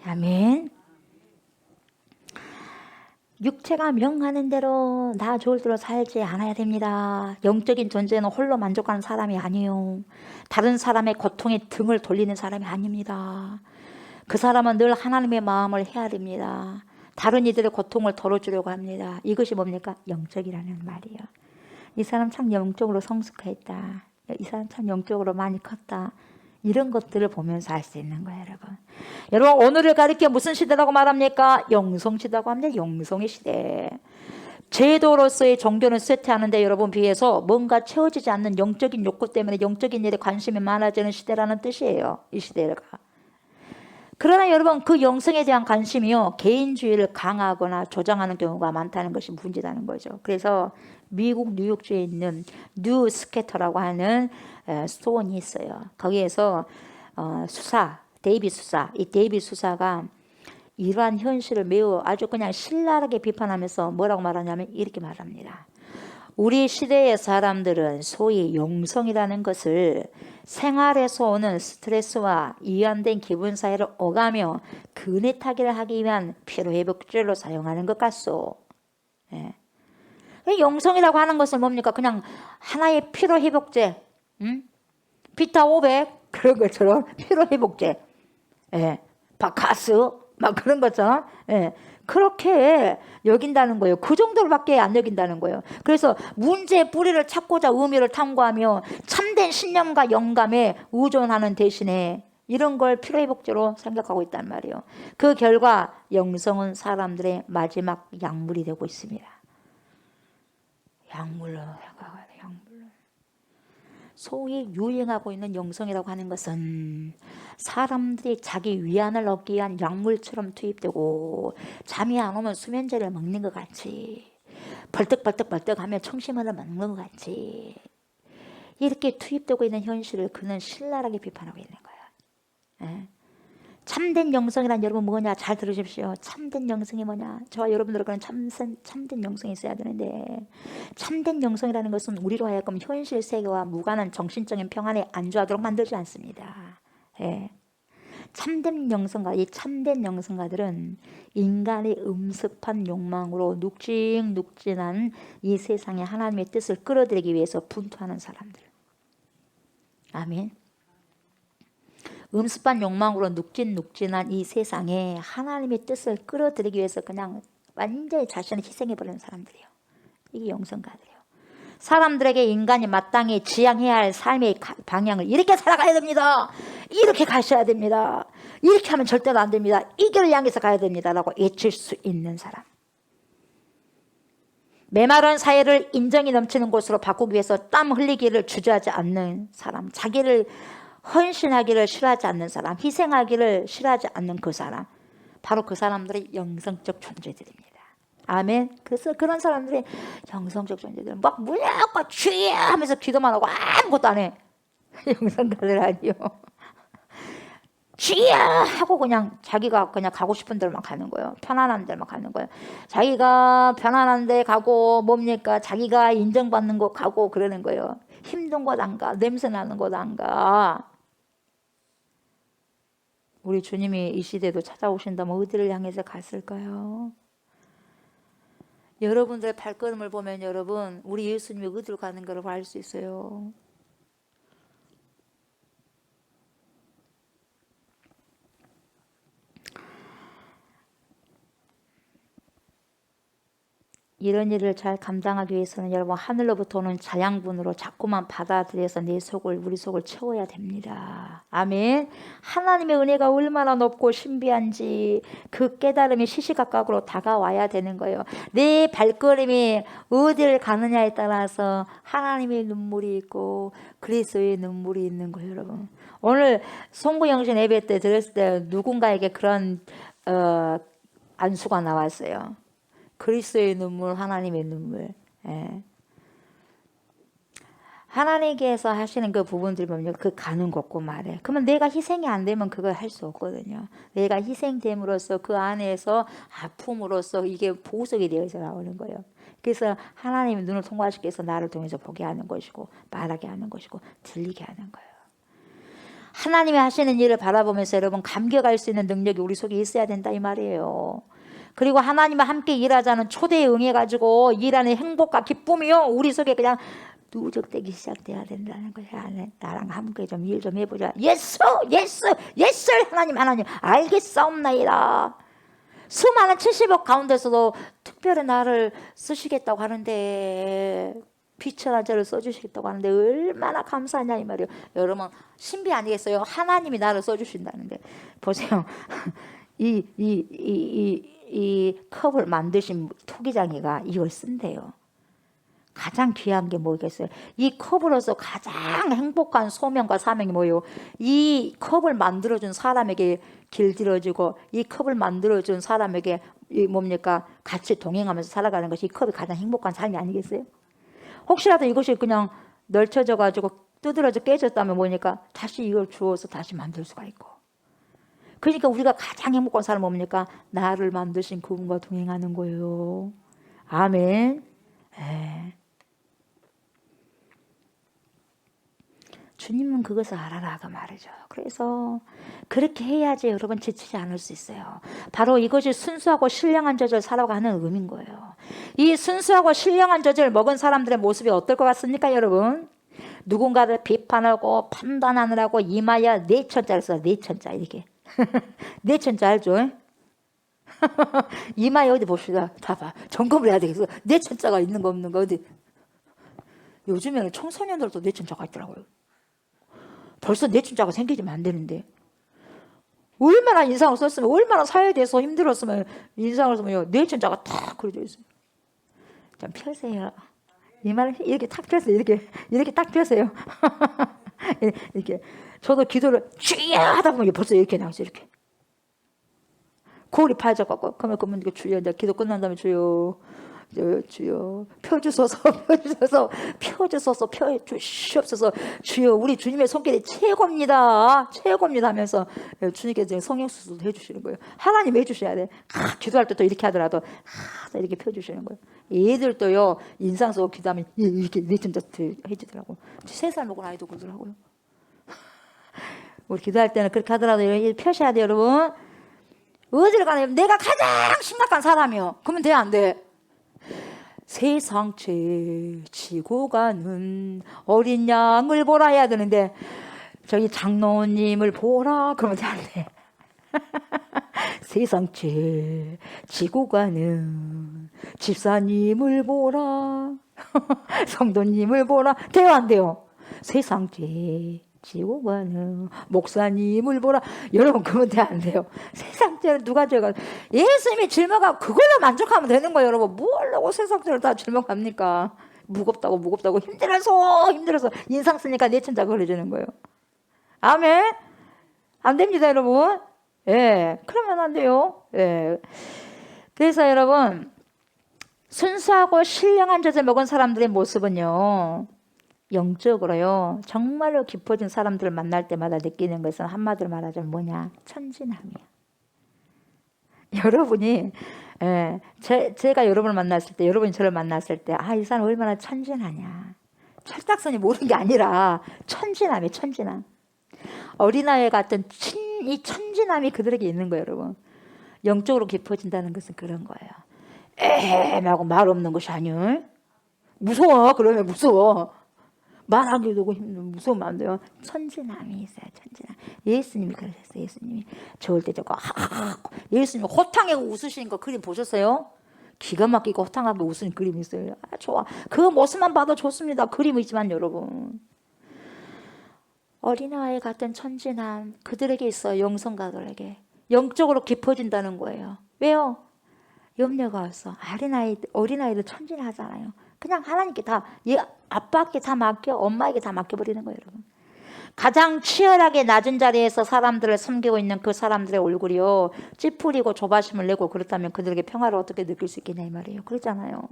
아멘. 육체가 명하는 대로 나 좋을 대로 살지 않아야 됩니다. 영적인 존재는 홀로 만족하는 사람이 아니에요. 다른 사람의 고통에 등을 돌리는 사람이 아닙니다. 그 사람은 늘 하나님의 마음을 헤아립니다. 다른 이들의 고통을 덜어주려고 합니다. 이것이 뭡니까? 영적이라는 말이에요. 이 사람 참 영적으로 성숙했다. 이 사람 참 영적으로 많이 컸다. 이런 것들을 보면서 알 수 있는 거예요, 여러분. 여러분, 오늘을 가리켜 무슨 시대라고 말합니까? 영성시대라고 합니다. 영성의 시대. 제도로서의 종교는 쇠퇴하는데 여러분 비해서 뭔가 채워지지 않는 영적인 욕구 때문에 영적인 일에 관심이 많아지는 시대라는 뜻이에요. 이 시대가. 그러나 여러분 그 영성에 대한 관심이요 개인주의를 강화하거나 조장하는 경우가 많다는 것이 문제라는 거죠. 그래서 미국 뉴욕주에 있는 뉴 스캐터라고 하는 스토어이 있어요. 거기에서 데이비 수사, 이 데이비 수사가 이러한 현실을 매우 아주 그냥 신랄하게 비판하면서 뭐라고 말하냐면 이렇게 말합니다. 우리 시대의 사람들은 소위 영성이라는 것을 생활에서 오는 스트레스와 이완된 기분 사이를 오가며 근해 타기를 하기 위한 피로회복제로 사용하는 것 같소. 예. 영성이라고 하는 것은 뭡니까? 그냥 하나의 피로회복제, 비타 500 그런 것처럼 피로회복제, 예. 바카스 막 그런 것처럼 예. 그렇게 여긴다는 거예요. 그 정도로밖에 안 여긴다는 거예요. 그래서 문제의 뿌리를 찾고자 의미를 탐구하며 참된 신념과 영감에 의존하는 대신에 이런 걸 피로회복제로 생각하고 있단 말이에요. 그 결과 영성은 사람들의 마지막 약물이 되고 있습니다. 약물로 생각해야 돼. 약물로. 소위 유행하고 있는 영성이라고 하는 것은 사람들이 자기 위안을 얻기 위한 약물처럼 투입되고 잠이 안 오면 수면제를 먹는 것 같이 벌떡벌떡벌떡하며 청심환을 먹는 것 같이 이렇게 투입되고 있는 현실을 그는 신랄하게 비판하고 있는 거예요. 예. 참된 영성이란 여러분 뭐냐? 잘 들으십시오. 참된 영성이 뭐냐? 저와 여러분들은 그런 참된 영성이 있어야 되는데 참된 영성이라는 것은 우리로 하여금 현실 세계와 무관한 정신적인 평안에 안주하도록 만들지 않습니다. 예. 참된 영성가, 이 참된 영성가들은 인간의 음습한 욕망으로 눅진눅진한 이 세상에 하나님의 뜻을 끌어들이기 위해서 분투하는 사람들. 아멘. 음습한 욕망으로 눅진눅진한 이 세상에 하나님의 뜻을 끌어들이기 위해서 그냥 완전히 자신을 희생해버리는 사람들이에요. 이게 영성가들이에요. 사람들에게 인간이 마땅히 지향해야 할 삶의 방향을 이렇게 살아가야 됩니다. 이렇게 가셔야 됩니다. 이렇게 하면 절대로 안 됩니다. 이 길을 향해서 가야 됩니다. 라고 외칠 수 있는 사람. 메마른 사회를 인정이 넘치는 곳으로 바꾸기 위해서 땀 흘리기를 주저하지 않는 사람. 자기를 헌신하기를 싫어하지 않는 사람, 희생하기를 싫어하지 않는 그 사람, 바로 그 사람들이 영성적 존재들입니다. 아멘. 그래서 그런 사람들이 영성적 존재들, 막 무조건 주여 하면서 기도만 하고 아무것도 안 해. 영성가들 아니요. 주여 하고 그냥 자기가 그냥 가고 싶은 데만 가는 거예요. 편안한 데만 가는 거예요. 자기가 편안한 데 가고 뭡니까? 자기가 인정받는 곳 가고 그러는 거예요. 힘든 곳 안 가, 냄새 나는 곳 안 가. 우리 주님이 이 시대도 찾아오신다면 어디를 향해서 갔을까요? 여러분들의 발걸음을 보면 여러분 우리 예수님이 어디로 가는 걸 알 수 있어요. 이런 일을 잘 감당하기 위해서는 여러분 하늘로부터 오는 자양분으로 자꾸만 받아들여서 우리 속을 채워야 됩니다. 아멘. 하나님의 은혜가 얼마나 높고 신비한지 그 깨달음이 시시각각으로 다가와야 되는 거예요. 내 발걸음이 어디를 가느냐에 따라서 하나님의 눈물이 있고 그리스도의 눈물이 있는 거예요. 여러분 오늘 송구영신 예배 때 들었을 때 누군가에게 그런 안수가 나왔어요. 그리스도의 눈물, 하나님의 눈물. 예. 하나님께서 하시는 그 부분들 보면 그 가는 곳고 말해. 그러면 내가 희생이 안 되면 그걸 할 수 없거든요. 내가 희생됨으로써 그 안에서 아픔으로써 이게 보석이 되어서 나오는 거예요. 그래서 하나님의 눈을 통과시키기 위해서 나를 통해서 보게 하는 것이고 말하게 하는 것이고 들리게 하는 거예요. 하나님이 하시는 일을 바라보면서 여러분 감격할 수 있는 능력이 우리 속에 있어야 된다 이 말이에요. 그리고 하나님과 함께 일하자는 초대에 응해가지고 일하는 행복과 기쁨이요 우리 속에 그냥 누적되기 시작돼야 된다는 거야. 나랑 함께 좀 일 좀 해보자. 예수 하나님 알겠사옵나이다. 수많은 70억 가운데서도 특별히 나를 쓰시겠다고 하는데 비천한 저를 써주시겠다고 하는데 얼마나 감사하냐 이 말이에요. 여러분 신비 아니겠어요? 하나님이 나를 써주신다는데 보세요. 이 컵을 만드신 토기장이가 이걸 쓴대요. 가장 귀한 게 뭐겠어요? 이 컵으로서 가장 행복한 소명과 사명이 뭐예요? 이 컵을 만들어준 사람에게 길들여주고 이 컵을 만들어준 사람에게 이 뭡니까? 같이 동행하면서 살아가는 것이 이 컵이 가장 행복한 삶이 아니겠어요? 혹시라도 이것이 그냥 널쳐져 가지고 두드러져 깨졌다면 뭐니까 다시 이걸 주워서 다시 만들 수가 있고, 그러니까 우리가 가장 행복한 사람은 뭡니까? 나를 만드신 그분과 동행하는 거예요. 아멘. 예. 주님은 그것을 알아라 그 말이죠. 그래서 그렇게 해야지 여러분 지치지 않을 수 있어요. 바로 이것이 순수하고 신령한 젖을 살아가는 의미인 거예요. 이 순수하고 신령한 젖을 먹은 사람들의 모습이 어떨 것 같습니까 여러분? 누군가를 비판하고 판단하느라고 이마야 네천자를 써요. 네천자 이렇게. 네천자 알죠? 이마에 어디 봅시다. 봐봐. 점검을 해야 되겠어. 네천자가 있는 거 없는 거 어디. 요즘에는 청소년들도 네천자가 있더라고요. 벌써 내춘자가 생기면 안 되는데 얼마나 인상을 썼으면, 얼마나 사회에 대해서 힘들었으면 인상을 쓰면 내춘자가 탁 그려져 있어요. 좀 펴세요. 이 말을 이렇게 탁 펴세요. 이렇게 딱 펴세요. 이렇게 저도 기도를 주여 하다 보면 벌써 이렇게 나오죠. 이렇게 고울이 파져갖고 그러면 주여, 이제 기도 끝난 다음에 주여 펴주소서 펴주시옵소서. 주여 우리 주님의 손길이 최고입니다 하면서 주님께서 성령수술도 해주시는 거예요. 하나님 해주셔야 돼. 기도할 때 또 이렇게 하더라도 이렇게 펴주시는 거예요. 얘들도요 인상 쓰고 기도하면 이렇게 네천자 해주더라고. 3살 먹은 아이도 그러더라고요. 우리 기도할 때는 그렇게 하더라도 펴셔야 돼요 여러분. 어디를 가나 내가 가장 심각한 사람이요 그러면 돼 안 돼? 세상째 지고 가는 어린 양을 보라 해야 되는데 저기 장로님을 보라 그러면 안 돼. 세상째 지고 가는 집사님을 보라 성도님을 보라 돼요 안 돼요? 세상째 지고 가는 목사님을 보라. 여러분 그러면 돼 안 돼요? 세상죄를 누가 죄가 예수님이 짊어가 그걸로 만족하면 되는 거예요. 여러분 뭐라고 세상죄를 다 짊어갑니까? 무겁다고 힘들어서 인상 쓰니까 내천자 걸려주는 거예요. 아멘. 안 됩니다 여러분. 예, 그러면 안 돼요. 예. 그래서 여러분 순수하고 신령한 젖을 먹은 사람들의 모습은요 영적으로요 정말로 깊어진 사람들을 만날 때마다 느끼는 것은 한마디로 말하자면 뭐냐? 천진함이야. 여러분이 제가 여러분을 만났을 때, 여러분이 저를 만났을 때 이 사람 얼마나 천진하냐. 철딱선이 모르는 게 아니라 천진함이에요. 천진함. 어린아이 같은 이 천진함이 그들에게 있는 거예요. 여러분 영적으로 깊어진다는 것은 그런 거예요. 하고 말 없는 것이 아니요. 무서워. 그러면 무서워. 말하기도 힘든 무서우면 안 돼요. 천진함이 있어요. 천진함. 예수님이 그러셨어요. 예수님이 좋을 때 저거 예수님이 호탕하고 웃으시는 거 그림 보셨어요? 기가 막히고 호탕하고 웃으는 그림이 있어요. 좋아. 그 모습만 봐도 좋습니다. 그림이지만 여러분 어린아이 같은 천진함 그들에게 있어요. 영성가들에게 영적으로 깊어진다는 거예요. 왜요? 염려가 없어. 어린아이들 천진하잖아요. 그냥 하나님께 다 아빠께 다 맡겨 엄마에게 다 맡겨버리는 거예요. 여러분 가장 치열하게 낮은 자리에서 사람들을 섬기고 있는 그 사람들의 얼굴이요 찌푸리고 조바심을 내고 그렇다면 그들에게 평화를 어떻게 느낄 수 있겠냐 이 말이에요. 그렇잖아요.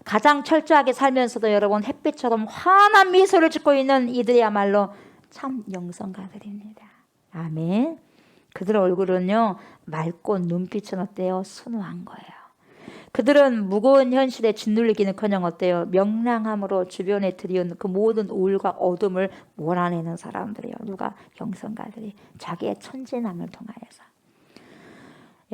가장 철저하게 살면서도 여러분 햇빛처럼 환한 미소를 짓고 있는 이들이야말로 참 영성가들입니다. 아멘. 그들의 얼굴은요 맑고 눈빛은 어때요? 순수한 거예요. 그들은 무거운 현실에 짓눌리기는커녕 어때요? 명랑함으로 주변에 들이온 그 모든 우울과 어둠을 몰아내는 사람들이에요. 누가? 영성가들이 자기의 천진함을 통하여서.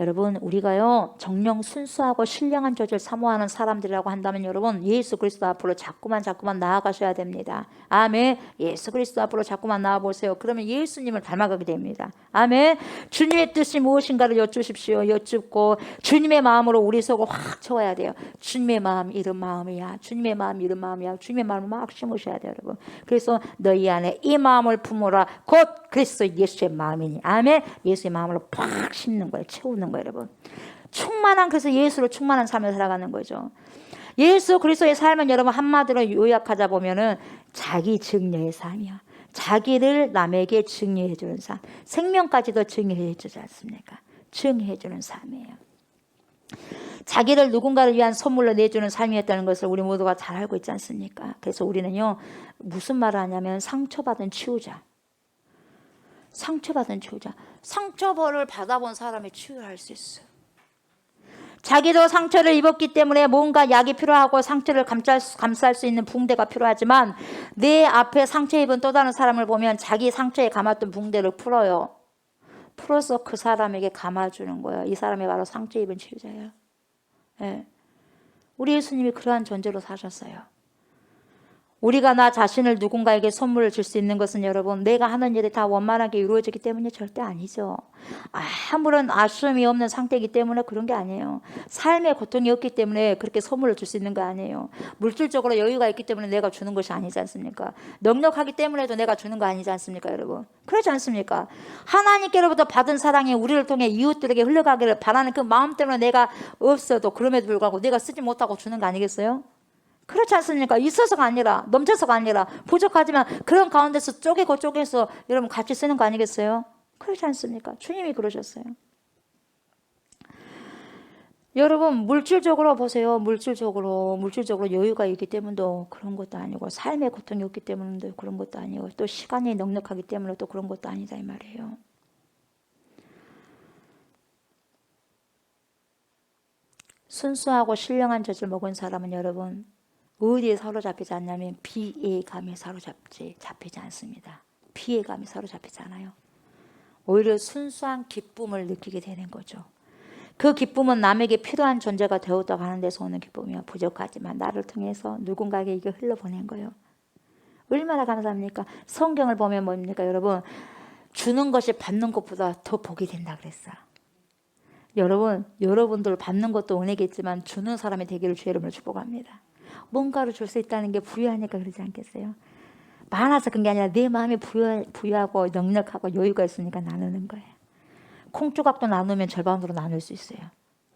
여러분 우리가요 정령 순수하고 신령한 젖을 사모하는 사람들이라고 한다면 여러분 예수 그리스도 앞으로 자꾸만 나아가셔야 됩니다. 아멘. 예수 그리스도 앞으로 자꾸만 나아보세요. 그러면 예수님을 닮아가게 됩니다. 아멘. 주님의 뜻이 무엇인가를 여쭈십시오. 여쭙고 주님의 마음으로 우리 속을 확 채워야 돼요. 주님의 마음 이런 마음이야. 주님의 마음 이런 마음이야. 주님의 마음을 막 심으셔야 돼요 여러분. 그래서 너희 안에 이 마음을 품어라. 곧 그리스도 예수의 마음이니. 아멘. 예수의 마음으로 팍 심는 거예요. 채우는 거예요 여러분. 충만한 그래서 예수로 충만한 삶을 살아가는 거죠. 예수 그리스도의 삶은 여러분 한마디로 요약하자 보면은 자기 증여의 삶이야. 자기를 남에게 증여해 주는 삶. 생명까지도 증여해 주지 않습니까? 증여해 주는 삶이에요. 자기를 누군가를 위한 선물로 내주는 삶이었다는 것을 우리 모두가 잘 알고 있지 않습니까? 그래서 우리는요 무슨 말을 하냐면 상처받은 치유자. 상처받은 치유자. 상처를 받아본 사람이 치유를 할 수 있어요. 자기도 상처를 입었기 때문에 뭔가 약이 필요하고 상처를 감쌀 수 있는 붕대가 필요하지만 내 앞에 상처 입은 또 다른 사람을 보면 자기 상처에 감았던 붕대를 풀어요. 풀어서 그 사람에게 감아주는 거예요. 이 사람이 바로 상처 입은 치유자예요. 네. 우리 예수님이 그러한 존재로 사셨어요. 우리가 나 자신을 누군가에게 선물을 줄 수 있는 것은 여러분 내가 하는 일이 다 원만하게 이루어지기 때문에 절대 아니죠. 아무런 아쉬움이 없는 상태이기 때문에 그런 게 아니에요. 삶의 고통이 없기 때문에 그렇게 선물을 줄 수 있는 거 아니에요. 물질적으로 여유가 있기 때문에 내가 주는 것이 아니지 않습니까? 넉넉하기 때문에도 내가 주는 거 아니지 않습니까 여러분? 그렇지 않습니까? 하나님께로부터 받은 사랑이 우리를 통해 이웃들에게 흘러가기를 바라는 그 마음 때문에 내가 없어도 그럼에도 불구하고 내가 쓰지 못하고 주는 거 아니겠어요? 그렇지 않습니까? 있어서가 아니라 넘쳐서가 아니라 부족하지만 그런 가운데서 쪼개서 여러분 같이 쓰는 거 아니겠어요? 그렇지 않습니까? 주님이 그러셨어요. 여러분 물질적으로 보세요. 물질적으로 여유가 있기 때문에도 그런 것도 아니고 삶의 고통이 없기 때문에도 그런 것도 아니고 또 시간이 넉넉하기 때문에 또 그런 것도 아니다 이 말이에요. 순수하고 신령한 젖을 먹은 사람은 여러분 어디에 사로잡히지 않냐면 비애감에 잡히지 않습니다. 비애감에 사로잡히지 않아요. 오히려 순수한 기쁨을 느끼게 되는 거죠. 그 기쁨은 남에게 필요한 존재가 되었다고 하는 데서 오는 기쁨이요. 부족하지만 나를 통해서 누군가에게 이게 흘러보낸 거예요. 얼마나 감사합니까? 성경을 보면 뭡니까 여러분? 주는 것이 받는 것보다 더 복이 된다 그랬어요. 여러분들 받는 것도 은혜겠지만 주는 사람이 되기를 주의 이름으로 축복합니다. 뭔가를 줄 수 있다는 게 부유하니까 그러지 않겠어요? 많아서 그런 게 아니라 내 마음이 부유하고 넉넉하고 여유가 있으니까 나누는 거예요. 콩조각도 나누면 절반으로 나눌 수 있어요.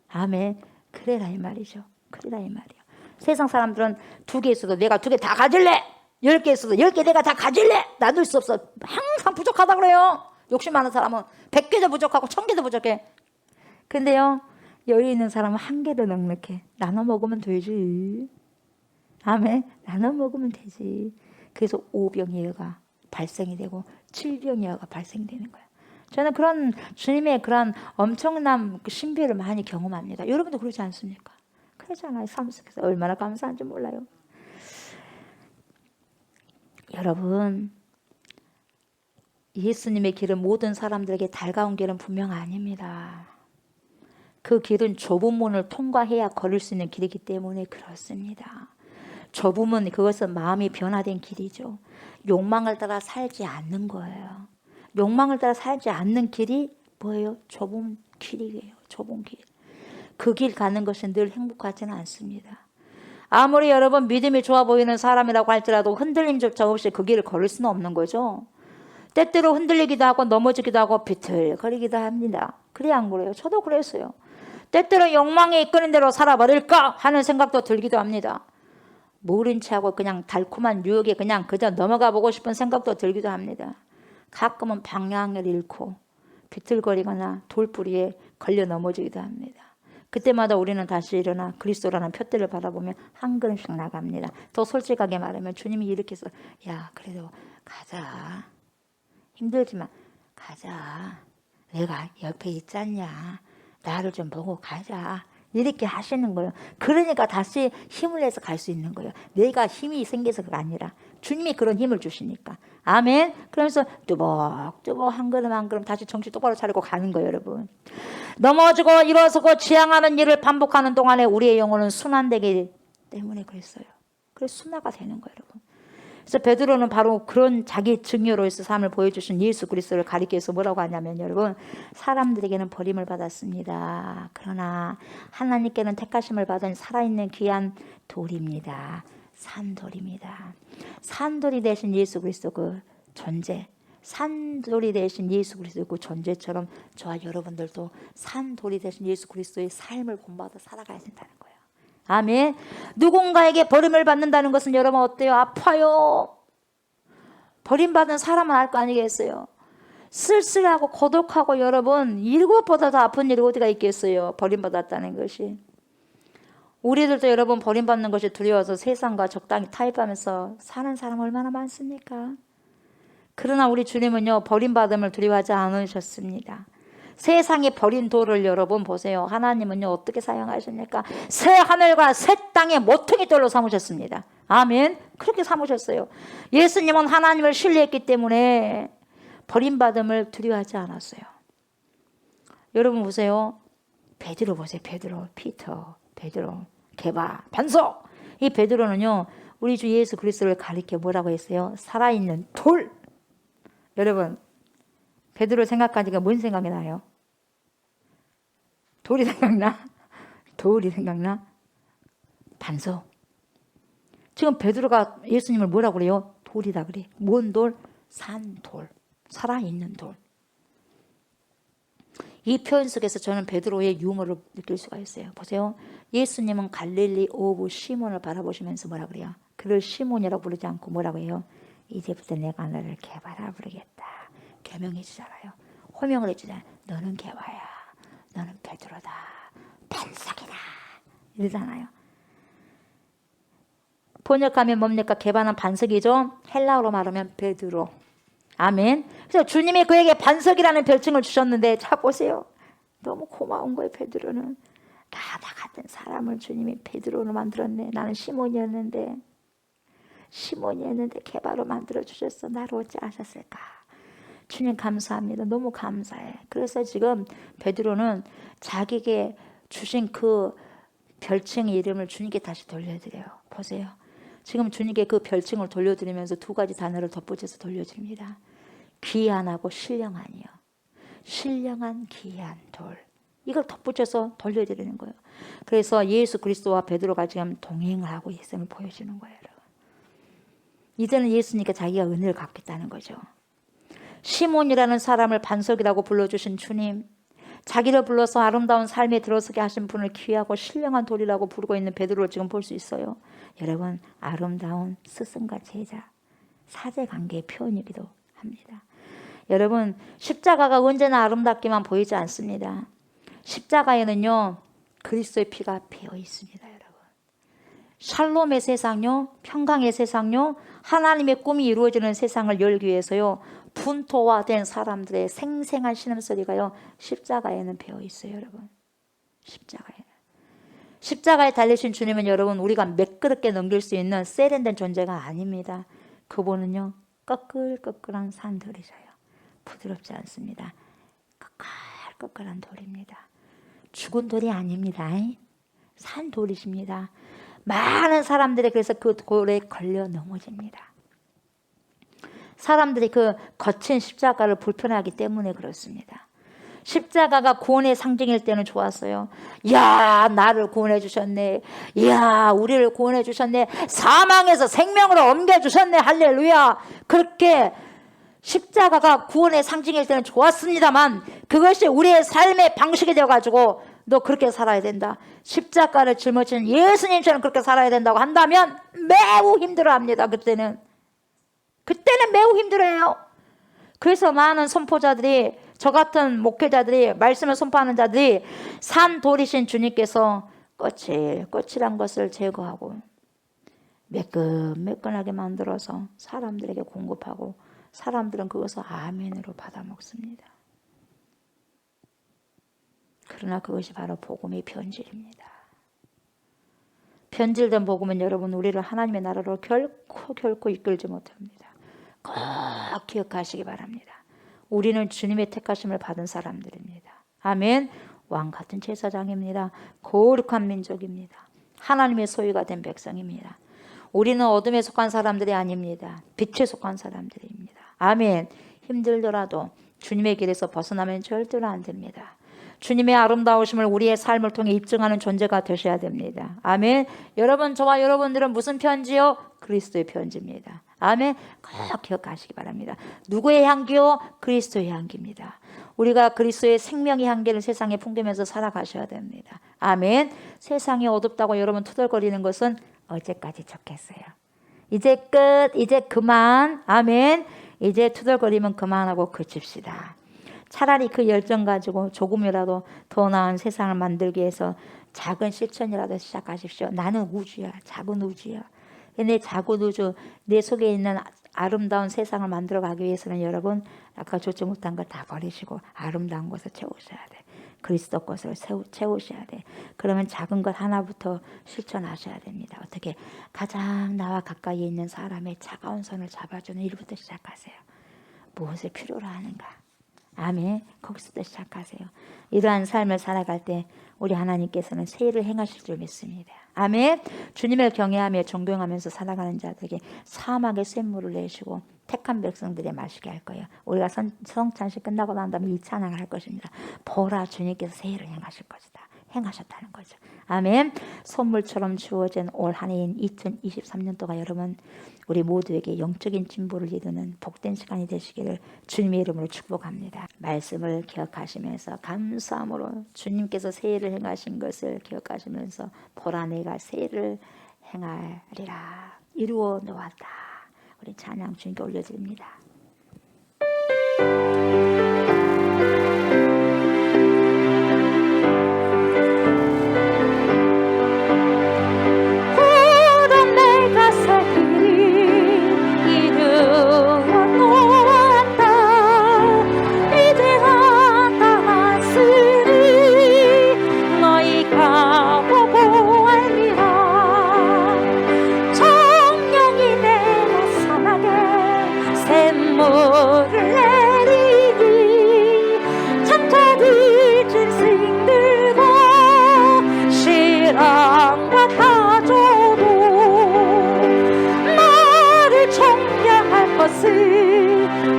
아멘. 그래라 이 말이죠. 그래라 이 말이요. 세상 사람들은 2개 있어도 내가 2개 다 가질래. 10개 있어도 10개 내가 다 가질래. 나눌 수 없어. 항상 부족하다 그래요. 욕심 많은 사람은 100개도 부족하고 1000개도 부족해. 근데요 여유 있는 사람은 1개도 넉넉해. 나눠 먹으면 되지. 아멘. 나눠 먹으면 되지. 그래서 5병이어가 발생이 되고 7병이어가 발생되는 거예요. 저는 그런 주님의 그런 엄청난 신비를 많이 경험합니다. 여러분도 그러지 않습니까? 그러잖아요. 삶 속에서 얼마나 감사한지 몰라요. 여러분 예수님의 길은 모든 사람들에게 달가운 길은 분명 아닙니다. 그 길은 좁은 문을 통과해야 걸을 수 있는 길이기 때문에 그렇습니다. 좁으면 그것은 마음이 변화된 길이죠. 욕망을 따라 살지 않는 거예요. 욕망을 따라 살지 않는 길이 뭐예요? 좁은 길이에요. 좁은 길. 그 길 가는 것은 늘 행복하지는 않습니다. 아무리 여러분 믿음이 좋아 보이는 사람이라고 할지라도 흔들림조차 없이 그 길을 걸을 수는 없는 거죠. 때때로 흔들리기도 하고 넘어지기도 하고 비틀거리기도 합니다. 그래 안 그래요? 저도 그랬어요. 때때로 욕망에 이끄는 대로 살아버릴까 하는 생각도 들기도 합니다. 모른 체하고 그냥 달콤한 유혹에 그냥 그저 넘어가 보고 싶은 생각도 들기도 합니다. 가끔은 방향을 잃고 비틀거리거나 돌뿌리에 걸려 넘어지기도 합니다. 그때마다 우리는 다시 일어나 그리스도라는 표대를 바라보며 한 걸음씩 나갑니다. 더 솔직하게 말하면 주님이 이렇게 해서 야 그래도 가자. 힘들지만 가자. 내가 옆에 있잖냐. 나를 좀 보고 가자. 이렇게 하시는 거예요. 그러니까 다시 힘을 내서 갈 수 있는 거예요. 내가 힘이 생겨서가 아니라 주님이 그런 힘을 주시니까. 아멘. 그러면서 뚜벅뚜벅 한 걸음 한 걸음 다시 정신 똑바로 차리고 가는 거예요, 여러분. 넘어지고 일어서고 지향하는 일을 반복하는 동안에 우리의 영혼은 순환되기 때문에 그랬어요. 그래서 순화가 되는 거예요, 여러분. 그래서 베드로는 바로 그런 자기 증여로서 삶을 보여주신 예수 그리스도를 가리켜서 뭐라고 하냐면, 여러분, 사람들에게는 버림을 받았습니다. 그러나 하나님께는 택하심을 받은 살아있는 귀한 돌입니다. 산돌입니다. 산돌이 되신 예수 그리스도 그 존재, 산돌이 되신 예수 그리스도 그 존재처럼 저와 여러분들도 산돌이 되신 예수 그리스도의 삶을 본받아 살아가야 된다는 거예요. 아멘. 누군가에게 버림을 받는다는 것은 여러분 어때요? 아파요. 버림받은 사람은 알 거 아니겠어요? 쓸쓸하고 고독하고 여러분 이것보다 더 아픈 일이 어디가 있겠어요? 버림받았다는 것이. 우리들도 여러분 버림받는 것이 두려워서 세상과 적당히 타협하면서 사는 사람 얼마나 많습니까? 그러나 우리 주님은요, 버림받음을 두려워하지 않으셨습니다. 세상에 버린 돌을 여러분 보세요. 하나님은요 어떻게 사용하십니까? 새 하늘과 새 땅의 모퉁이 돌로 삼으셨습니다. 아멘. 그렇게 삼으셨어요. 예수님은 하나님을 신뢰했기 때문에 버림받음을 두려워하지 않았어요. 여러분 보세요. 베드로 보세요. 베드로, 피터, 베드로, 게바, 반석. 이 베드로는요 우리 주 예수 그리스도를 가리켜 뭐라고 했어요? 살아있는 돌. 여러분 베드로 생각하니까 뭔 생각이 나요? 돌이 생각나? 돌이 생각나? 반석. 지금 베드로가 예수님을 뭐라고 그래요? 돌이다 그래. 뭔 돌? 산돌. 살아있는 돌. 이 표현 속에서 저는 베드로의 유머를 느낄 수가 있어요. 보세요. 예수님은 갈릴리 오브 시몬을 바라보시면서 뭐라 그래요? 그를 시몬이라고 부르지 않고 뭐라고 해요? 이제부터 내가 너를 게바라 부르겠다. 개명해 주잖아요. 호명을 해주잖아요. 너는 게바야. 너는 베드로다. 반석이다. 이러잖아요. 번역하면 뭡니까? 게바는 반석이죠. 헬라어로 말하면 베드로. 아멘. 그래서 주님이 그에게 반석이라는 별칭을 주셨는데 자 보세요. 너무 고마운 거예요. 베드로는. 나 같은 사람을 주님이 베드로로 만들었네. 나는 시몬이었는데 게바로 만들어주셨어. 나를 어찌 아셨을까. 주님 감사합니다. 너무 감사해. 그래서 지금 베드로는 자기에게 주신 그 별칭의 이름을 주님께 다시 돌려드려요. 보세요. 지금 주님께 그 별칭을 돌려드리면서 두 가지 단어를 덧붙여서 돌려드립니다. 귀한하고 신령한이요. 신령한 귀한 돌. 이걸 덧붙여서 돌려드리는 거예요. 그래서 예수 그리스도와 베드로가 지금 동행을 하고 있음을 보여주는 거예요. 여러분. 이제는 예수님께 자기가 은혜를 갚겠다는 거죠. 시몬이라는 사람을 반석이라고 불러주신 주님, 자기를 불러서 아름다운 삶에 들어서게 하신 분을 귀하고 신령한 돌이라고 부르고 있는 베드로를 지금 볼 수 있어요. 여러분, 아름다운 스승과 제자, 사제관계의 표현이기도 합니다. 여러분, 십자가가 언제나 아름답기만 보이지 않습니다. 십자가에는요 그리스도의 피가 배어 있습니다. 여러분, 샬롬의 세상요, 평강의 세상요, 하나님의 꿈이 이루어지는 세상을 열기 위해서요 분토화된 사람들의 생생한 신음소리가요 십자가에는 배어 있어요. 여러분, 십자가에 달리신 주님은 여러분 우리가 매끄럽게 넘길 수 있는 세련된 존재가 아닙니다. 그분은요 꺼끌꺼끌한 산돌이셔요. 부드럽지 않습니다. 꺼끌꺼끌한 돌입니다. 죽은 돌이 아닙니다. 산돌이십니다. 많은 사람들이 그래서 그 돌에 걸려 넘어집니다. 사람들이 그 거친 십자가를 불편하기 때문에 그렇습니다. 십자가가 구원의 상징일 때는 좋았어요. 야, 나를 구원해 주셨네. 야, 우리를 구원해 주셨네. 사망에서 생명으로 옮겨 주셨네. 할렐루야. 그렇게 십자가가 구원의 상징일 때는 좋았습니다만 그것이 우리의 삶의 방식이 되어가지고 너 그렇게 살아야 된다. 십자가를 짊어지는 예수님처럼 그렇게 살아야 된다고 한다면 매우 힘들어합니다. 그때는 매우 힘들어요. 그래서 많은 선포자들이, 저 같은 목회자들이, 말씀을 선포하는 자들이 산돌이신 주님께서 거칠한 것을 제거하고 매끈매끈하게 만들어서 사람들에게 공급하고 사람들은 그것을 아멘으로 받아 먹습니다. 그러나 그것이 바로 복음의 변질입니다. 변질된 복음은 여러분 우리를 하나님의 나라로 결코 이끌지 못합니다. 꼭 기억하시기 바랍니다. 우리는 주님의 택하심을 받은 사람들입니다. 아멘. 왕같은 제사장입니다. 거룩한 민족입니다. 하나님의 소유가 된 백성입니다. 우리는 어둠에 속한 사람들이 아닙니다. 빛에 속한 사람들입니다. 아멘. 힘들더라도 주님의 길에서 벗어나면 절대로 안 됩니다. 주님의 아름다우심을 우리의 삶을 통해 입증하는 존재가 되셔야 됩니다. 아멘. 여러분, 저와 여러분들은 무슨 편지요? 그리스도의 편지입니다. 아멘. 꼭 기억하시기 바랍니다. 누구의 향기요? 그리스도의 향기입니다. 우리가 그리스도의 생명의 향기를 세상에 풍기면서 살아가셔야 됩니다. 아멘. 세상이 어둡다고 여러분 투덜거리는 것은 어제까지 좋겠어요. 이제 끝, 이제 그만. 아멘. 이제 투덜거리면 그만하고 그칩시다. 차라리 그 열정 가지고 조금이라도 더 나은 세상을 만들기 위해서 작은 실천이라도 시작하십시오. 나는 우주야. 작은 우주야. 내 작은 우주, 내 속에 있는 아름다운 세상을 만들어가기 위해서는 여러분 아까 좋지 못한 걸 다 버리시고 아름다운 것을 채우셔야 돼. 그리스도 것을 채우셔야 돼. 그러면 작은 것 하나부터 실천하셔야 됩니다. 어떻게? 가장 나와 가까이 있는 사람의 차가운 손을 잡아주는 일부터 시작하세요. 무엇을 필요로 하는가? 아멘. 거기서부터 시작하세요. 이러한 삶을 살아갈 때 우리 하나님께서는 새 일을 행하실 줄 믿습니다. 아멘. 주님을 경외하며 존경하면서 살아가는 자들에게 사막의 샘물을 내시고 택한 백성들에 마시게 할 거예요. 우리가 성찬식 끝나고 난 다음에 이 찬양을 할 것입니다. 보라, 주님께서 새 일을 행하실 것이다. 행하셨다는 거죠. 아멘. 선물처럼 주어진 올 한 해인 2023년도가 여러분 우리 모두에게 영적인 진보를 이루는 복된 시간이 되시기를 주님의 이름으로 축복합니다. 말씀을 기억하시면서 감사함으로 주님께서 새 일을 행하신 것을 기억하시면서 보라 내가 새 일을 행하리라. 이루어 놓았다. 우리 찬양 주님께 올려드립니다.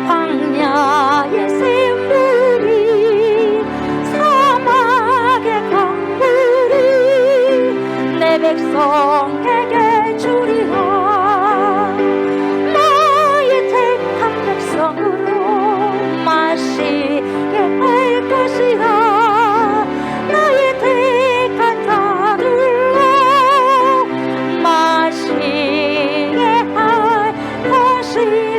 광야의 샘물이 사막의 강물이 내 백성에게 주리라. 나의 택한 백성으로 마시게 할 것이라. 나의 택한 자들로 마시게 할 것이라.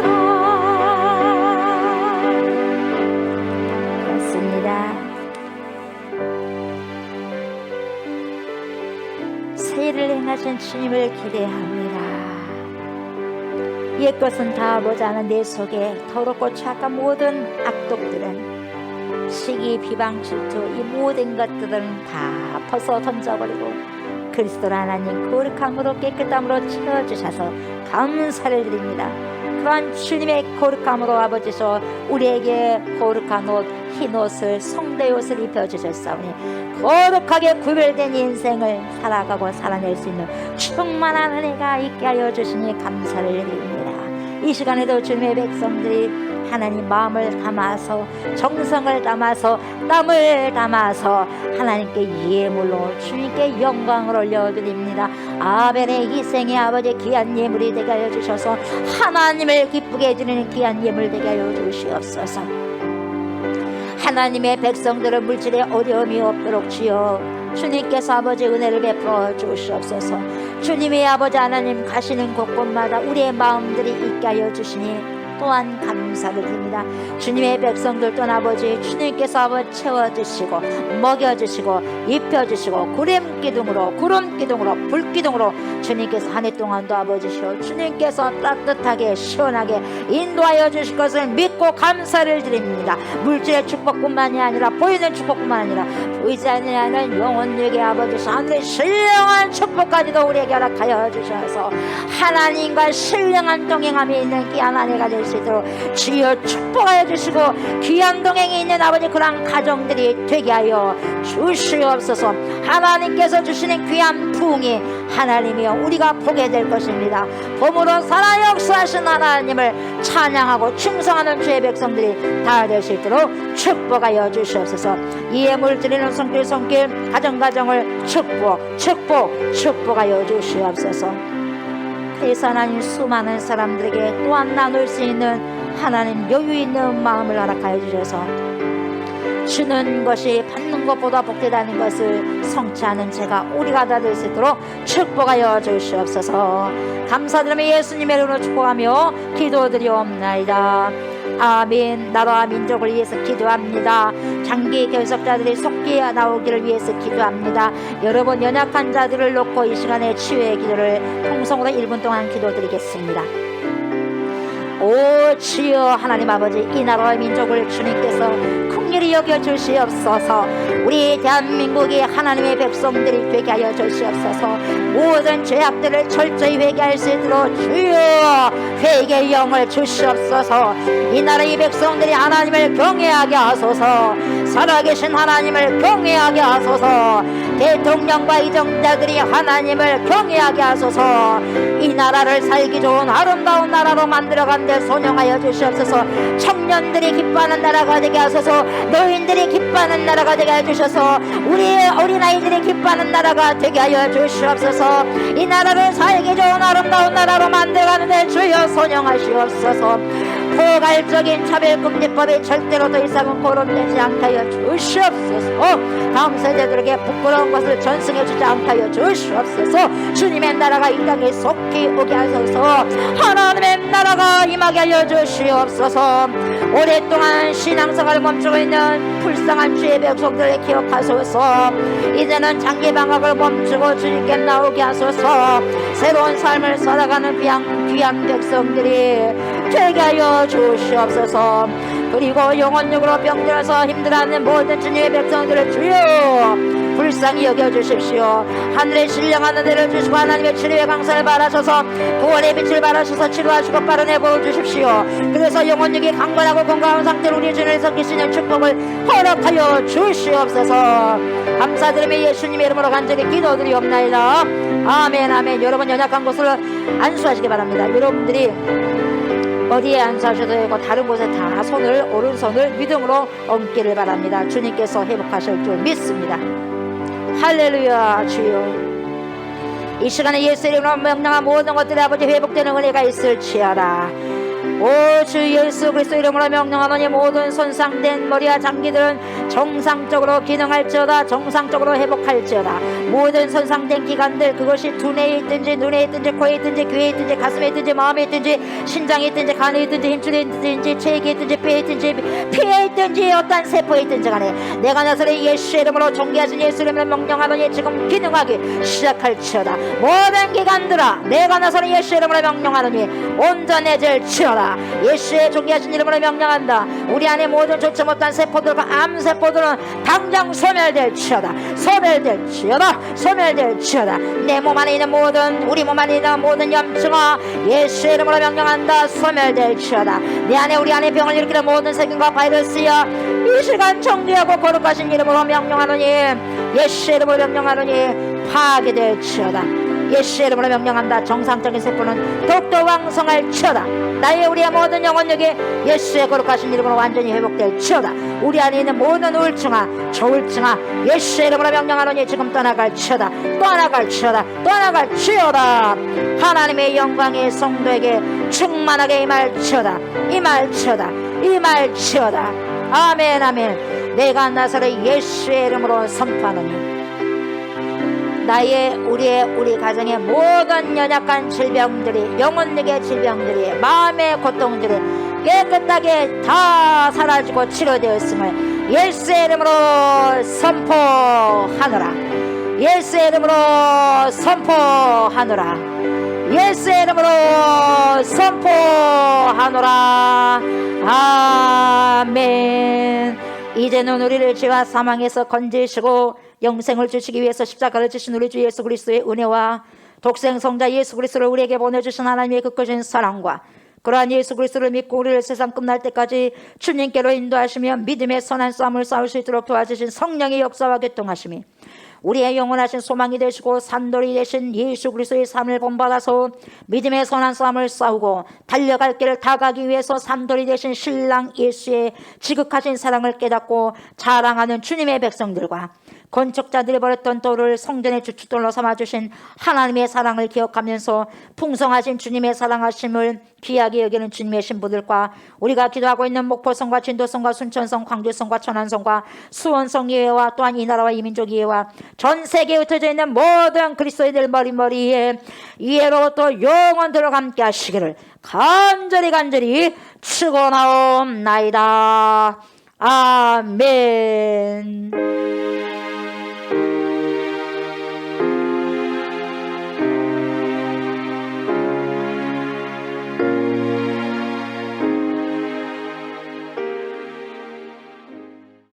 새해를 행하신 주님을 기대합니다. 옛것은 다 보지 않은 내 속에 더럽고 착한 모든 악독들은 시기, 비방, 질투 이 모든 것들은 다 벗어 던져버리고 그리스도 하나님 거룩함으로 깨끗함으로 채워주셔서 감사를 드립니다. 그러한 주님의 거룩함으로 아버지서 우리에게 거룩한 옷, 흰 옷을 성대의 옷을 입혀주셨사오니 거룩하게 구별된 인생을 살아가고 살아낼 수 있는 충만한 은혜가 있게 하여 주시니 감사를 드립니다. 이 시간에도 주님의 백성들이 하나님 마음을 담아서 정성을 담아서 땀을 담아서 하나님께 예물로 주님께 영광을 올려드립니다. 아벨의 희생이 아버지의 귀한 예물이 되게 하여 주셔서 하나님을 기쁘게 해주는 귀한 예물 되게 하여 주시옵소서. 하나님의 백성들은 물질에 어려움이 없도록 주여 주님께서 아버지 은혜를 베풀어 주시옵소서. 주님의 아버지 하나님 가시는 곳곳마다 우리의 마음들이 있게 하여 주시니 또한 감사합니다. 감사드립니다. 주님의 백성들 또한 아버지 주님께서 아버지 채워주시고 먹여주시고 입혀주시고 구름기둥으로 불기둥으로 주님께서 한 해 동안도 아버지시오 주님께서 따뜻하게 시원하게 인도하여 주실 것을 믿고 감사를 드립니다. 물질의 축복뿐만이 아니라 보이는 축복뿐만 아니라 보이지 않는 영혼에게 아버지 하늘의 신령한 축복까지도 우리에게 허락하여 주셔서 하나님과 신령한 동행함이 있는 귀한 한 해가 될 수 있도록 주여 축복하여 주시고 귀한 동행이 있는 아버지 그런 가정들이 되게 하여 주시옵소서. 하나님께서 주시는 귀한 부흥이 하나님이여 우리가 보게 될 것입니다. 봄으로 살아 역사하신 하나님을 찬양하고 충성하는 주의 백성들이 다 될 수 있도록 축복하여 주시옵소서. 이에 물들이는 손길 가정을 축복하여 주시옵소서. 그래서 하나님 수많은 사람들에게 또한 나눌 수 있는 하나님 여유 있는 마음을 허락하여 주셔서 주는 것이 받는 것보다 복되다는 것을 성취하는 제가 우리가 다 될 수 있도록 축복하여 주시옵소서. 감사드리며 예수님의 이름으로 축복하며 기도드리옵나이다. 아멘. 나라와 민족을 위해서 기도합니다. 장기 결석자들이 속기 나오기를 위해서 기도합니다. 여러분 연약한 자들을 놓고 이 시간에 치유의 기도를 통성으로 1분 동안 기도드리겠습니다. 오 주여 하나님 아버지 이 나라와 민족을 주님께서 긍휼히 여겨 주시옵소서. 우리 대한민국의 하나님의 백성들이 되게 하여 주시옵소서. 모든 죄악들을 철저히 회개할 수 있도록 주여 회개의 영을 주시옵소서. 이 나라의 백성들이 하나님을 경외하게 하소서. 살아계신 하나님을 경외하게 하소서. 대통령과 이정자들이 하나님을 경외하게 하소서. 이 나라를 살기 좋은 아름다운 나라로 만들어간 데 손용하여 주시옵소서. 청년들이 기뻐하는 나라가 되게 하소서. 노인들이 기뻐하는 나라가 되게 해주셔서 우리 어린아이들이 기뻐하는 나라가 되게 하여 주시옵소서. 이 나라를 살기 좋은 아름다운 나라로 만들어가는 데 주여 손용하시옵소서. 포괄적인 차별금지법이 절대로 더 이상은 거론되지 않게 하여 주시옵소서. 다음 세대들에게 부끄러운 것을 전승해주지 않게 하여 주시옵소서. 주님의 나라가 이 땅에 속히 오게 하소서. 하나님의 나라가 임하게 하여 주시옵소서. 오랫동안 신앙생활을 멈추고 있는 불쌍한 주의 백성들을 기억하소서. 이제는 장기방학을 멈추고 주님께 나오게 하소서. 새로운 삶을 살아가는 귀한 백성들이 되게 하여 주시옵소서. 그리고 영혼력으로 병들어서 힘들어하는 모든 주님의 백성들을 주여 불쌍히 여겨주십시오. 하늘의 신령한 은혜를 주시고 하나님의 치료의 강산을 바라셔서 구원의 빛을 바라셔서 치료하시고 빠른 회복을 주십시오. 그래서 영혼력이 강건하고 건강한 상태로 우리 주님을 섬기시는 축복을 허락하여 주시옵소서. 감사드리며 예수님의 이름으로 간절히 기도드리옵나이다. 아멘 아멘. 여러분 연약한 곳을 안수하시기 바랍니다. 여러분들이 어디에 안수하셔도 되고 다른 곳에 다 오른손을 믿음으로 얹기를 바랍니다. 주님께서 회복하실 줄 믿습니다. 할렐루야. 주여 이 시간에 예수 이름으로 명령한 모든 것들이 아버지 회복되는 은혜가 있을지어다. 오 주 예수 그리스도 이름으로 명령하노니 모든 손상된 머리와 장기들은 정상적으로 기능할지어다. 정상적으로 회복할지어다. 모든 손상된 기관들 그것이 두뇌에 있든지 눈에 있든지 코에 있든지 귀에 있든지 가슴에 있든지 마음에 있든지 신장에 있든지 간에 있든지 힘줄에 있든지 체액에 있든지 폐에 있든지 피에 있든지 어떤 세포에 있든지 간에 내가 나서의 예수 이름으로 존귀하신 예수 이름으로 명령하노니 지금 기능하기 시작할지어다. 모든 기관들아 내가 나서의 예수 이름으로 명령하노니 온전해질지어다. 예수의 존귀하신 이름으로 명령한다. 우리 안에 모든 좋지 못한 세포들과 암세포들은 당장 소멸될지어다. 소멸될지어다. 내 몸 안에 있는 우리 몸 안에 있는 모든 염증아 예수의 이름으로 명령한다. 소멸될지어다. 내 안에 우리 안에 병을 일으키는 모든 세균과 바이러스야 이 시간 정죄하고 거룩하신 이름으로 명령하노니 예수의 이름으로 명령하노니 파괴될지어다. 예수의 이름으로 명령한다. 정상적인 세포는 더욱더 왕성할지어다. 나의 우리의 모든 영혼력이 예수의 거룩하신 이름으로 완전히 회복될지어다. 우리 안에 있는 모든 우울증아 저울증아 예수의 이름으로 명령하노니 지금 떠나갈지어다. 하나님의 영광이 성도에게 충만하게 임할지어다. 아멘 아멘. 내가 나사렛 예수의 이름으로 선포하노니 우리 가정의 모든 연약한 질병들이 영혼력의 질병들이 마음의 고통들이 깨끗하게 다 사라지고 치료되었음을 예수의 이름으로 선포하노라. 예수의 이름으로 선포하노라. 예수의 이름으로 선포하노라. 아멘. 이제는 우리를 죄와 사망에서 건지시고 영생을 주시기 위해서 십자가를 지신 우리 주 예수 그리스도의 은혜와 독생 성자 예수 그리스도를 우리에게 보내주신 하나님의 그 크신 사랑과 그러한 예수 그리스도를 믿고 우리를 세상 끝날 때까지 주님께로 인도하시며 믿음의 선한 싸움을 싸울 수 있도록 도와주신 성령의 역사와 교통하심이 우리의 영원하신 소망이 되시고 산돌이 되신 예수 그리스도의 삶을 본받아서 믿음의 선한 싸움을 싸우고 달려갈 길을 다 가기 위해서 산돌이 되신 신랑 예수의 지극하신 사랑을 깨닫고 자랑하는 주님의 백성들과 건축자들이 버렸던 돌을 성전의 주춧돌로 삼아주신 하나님의 사랑을 기억하면서 풍성하신 주님의 사랑하심을 귀하게 여기는 주님의 신부들과 우리가 기도하고 있는 목포성과 진도성과 순천성, 광주성과 천안성과 수원성 예회와 또한 이 나라와 이 민족 예회와 전 세계에 흩어져 있는 모든 그리스도인들 머리머리에 이해로부터 영원토록 함께 하시기를 간절히 축원하옵나이다. 아멘.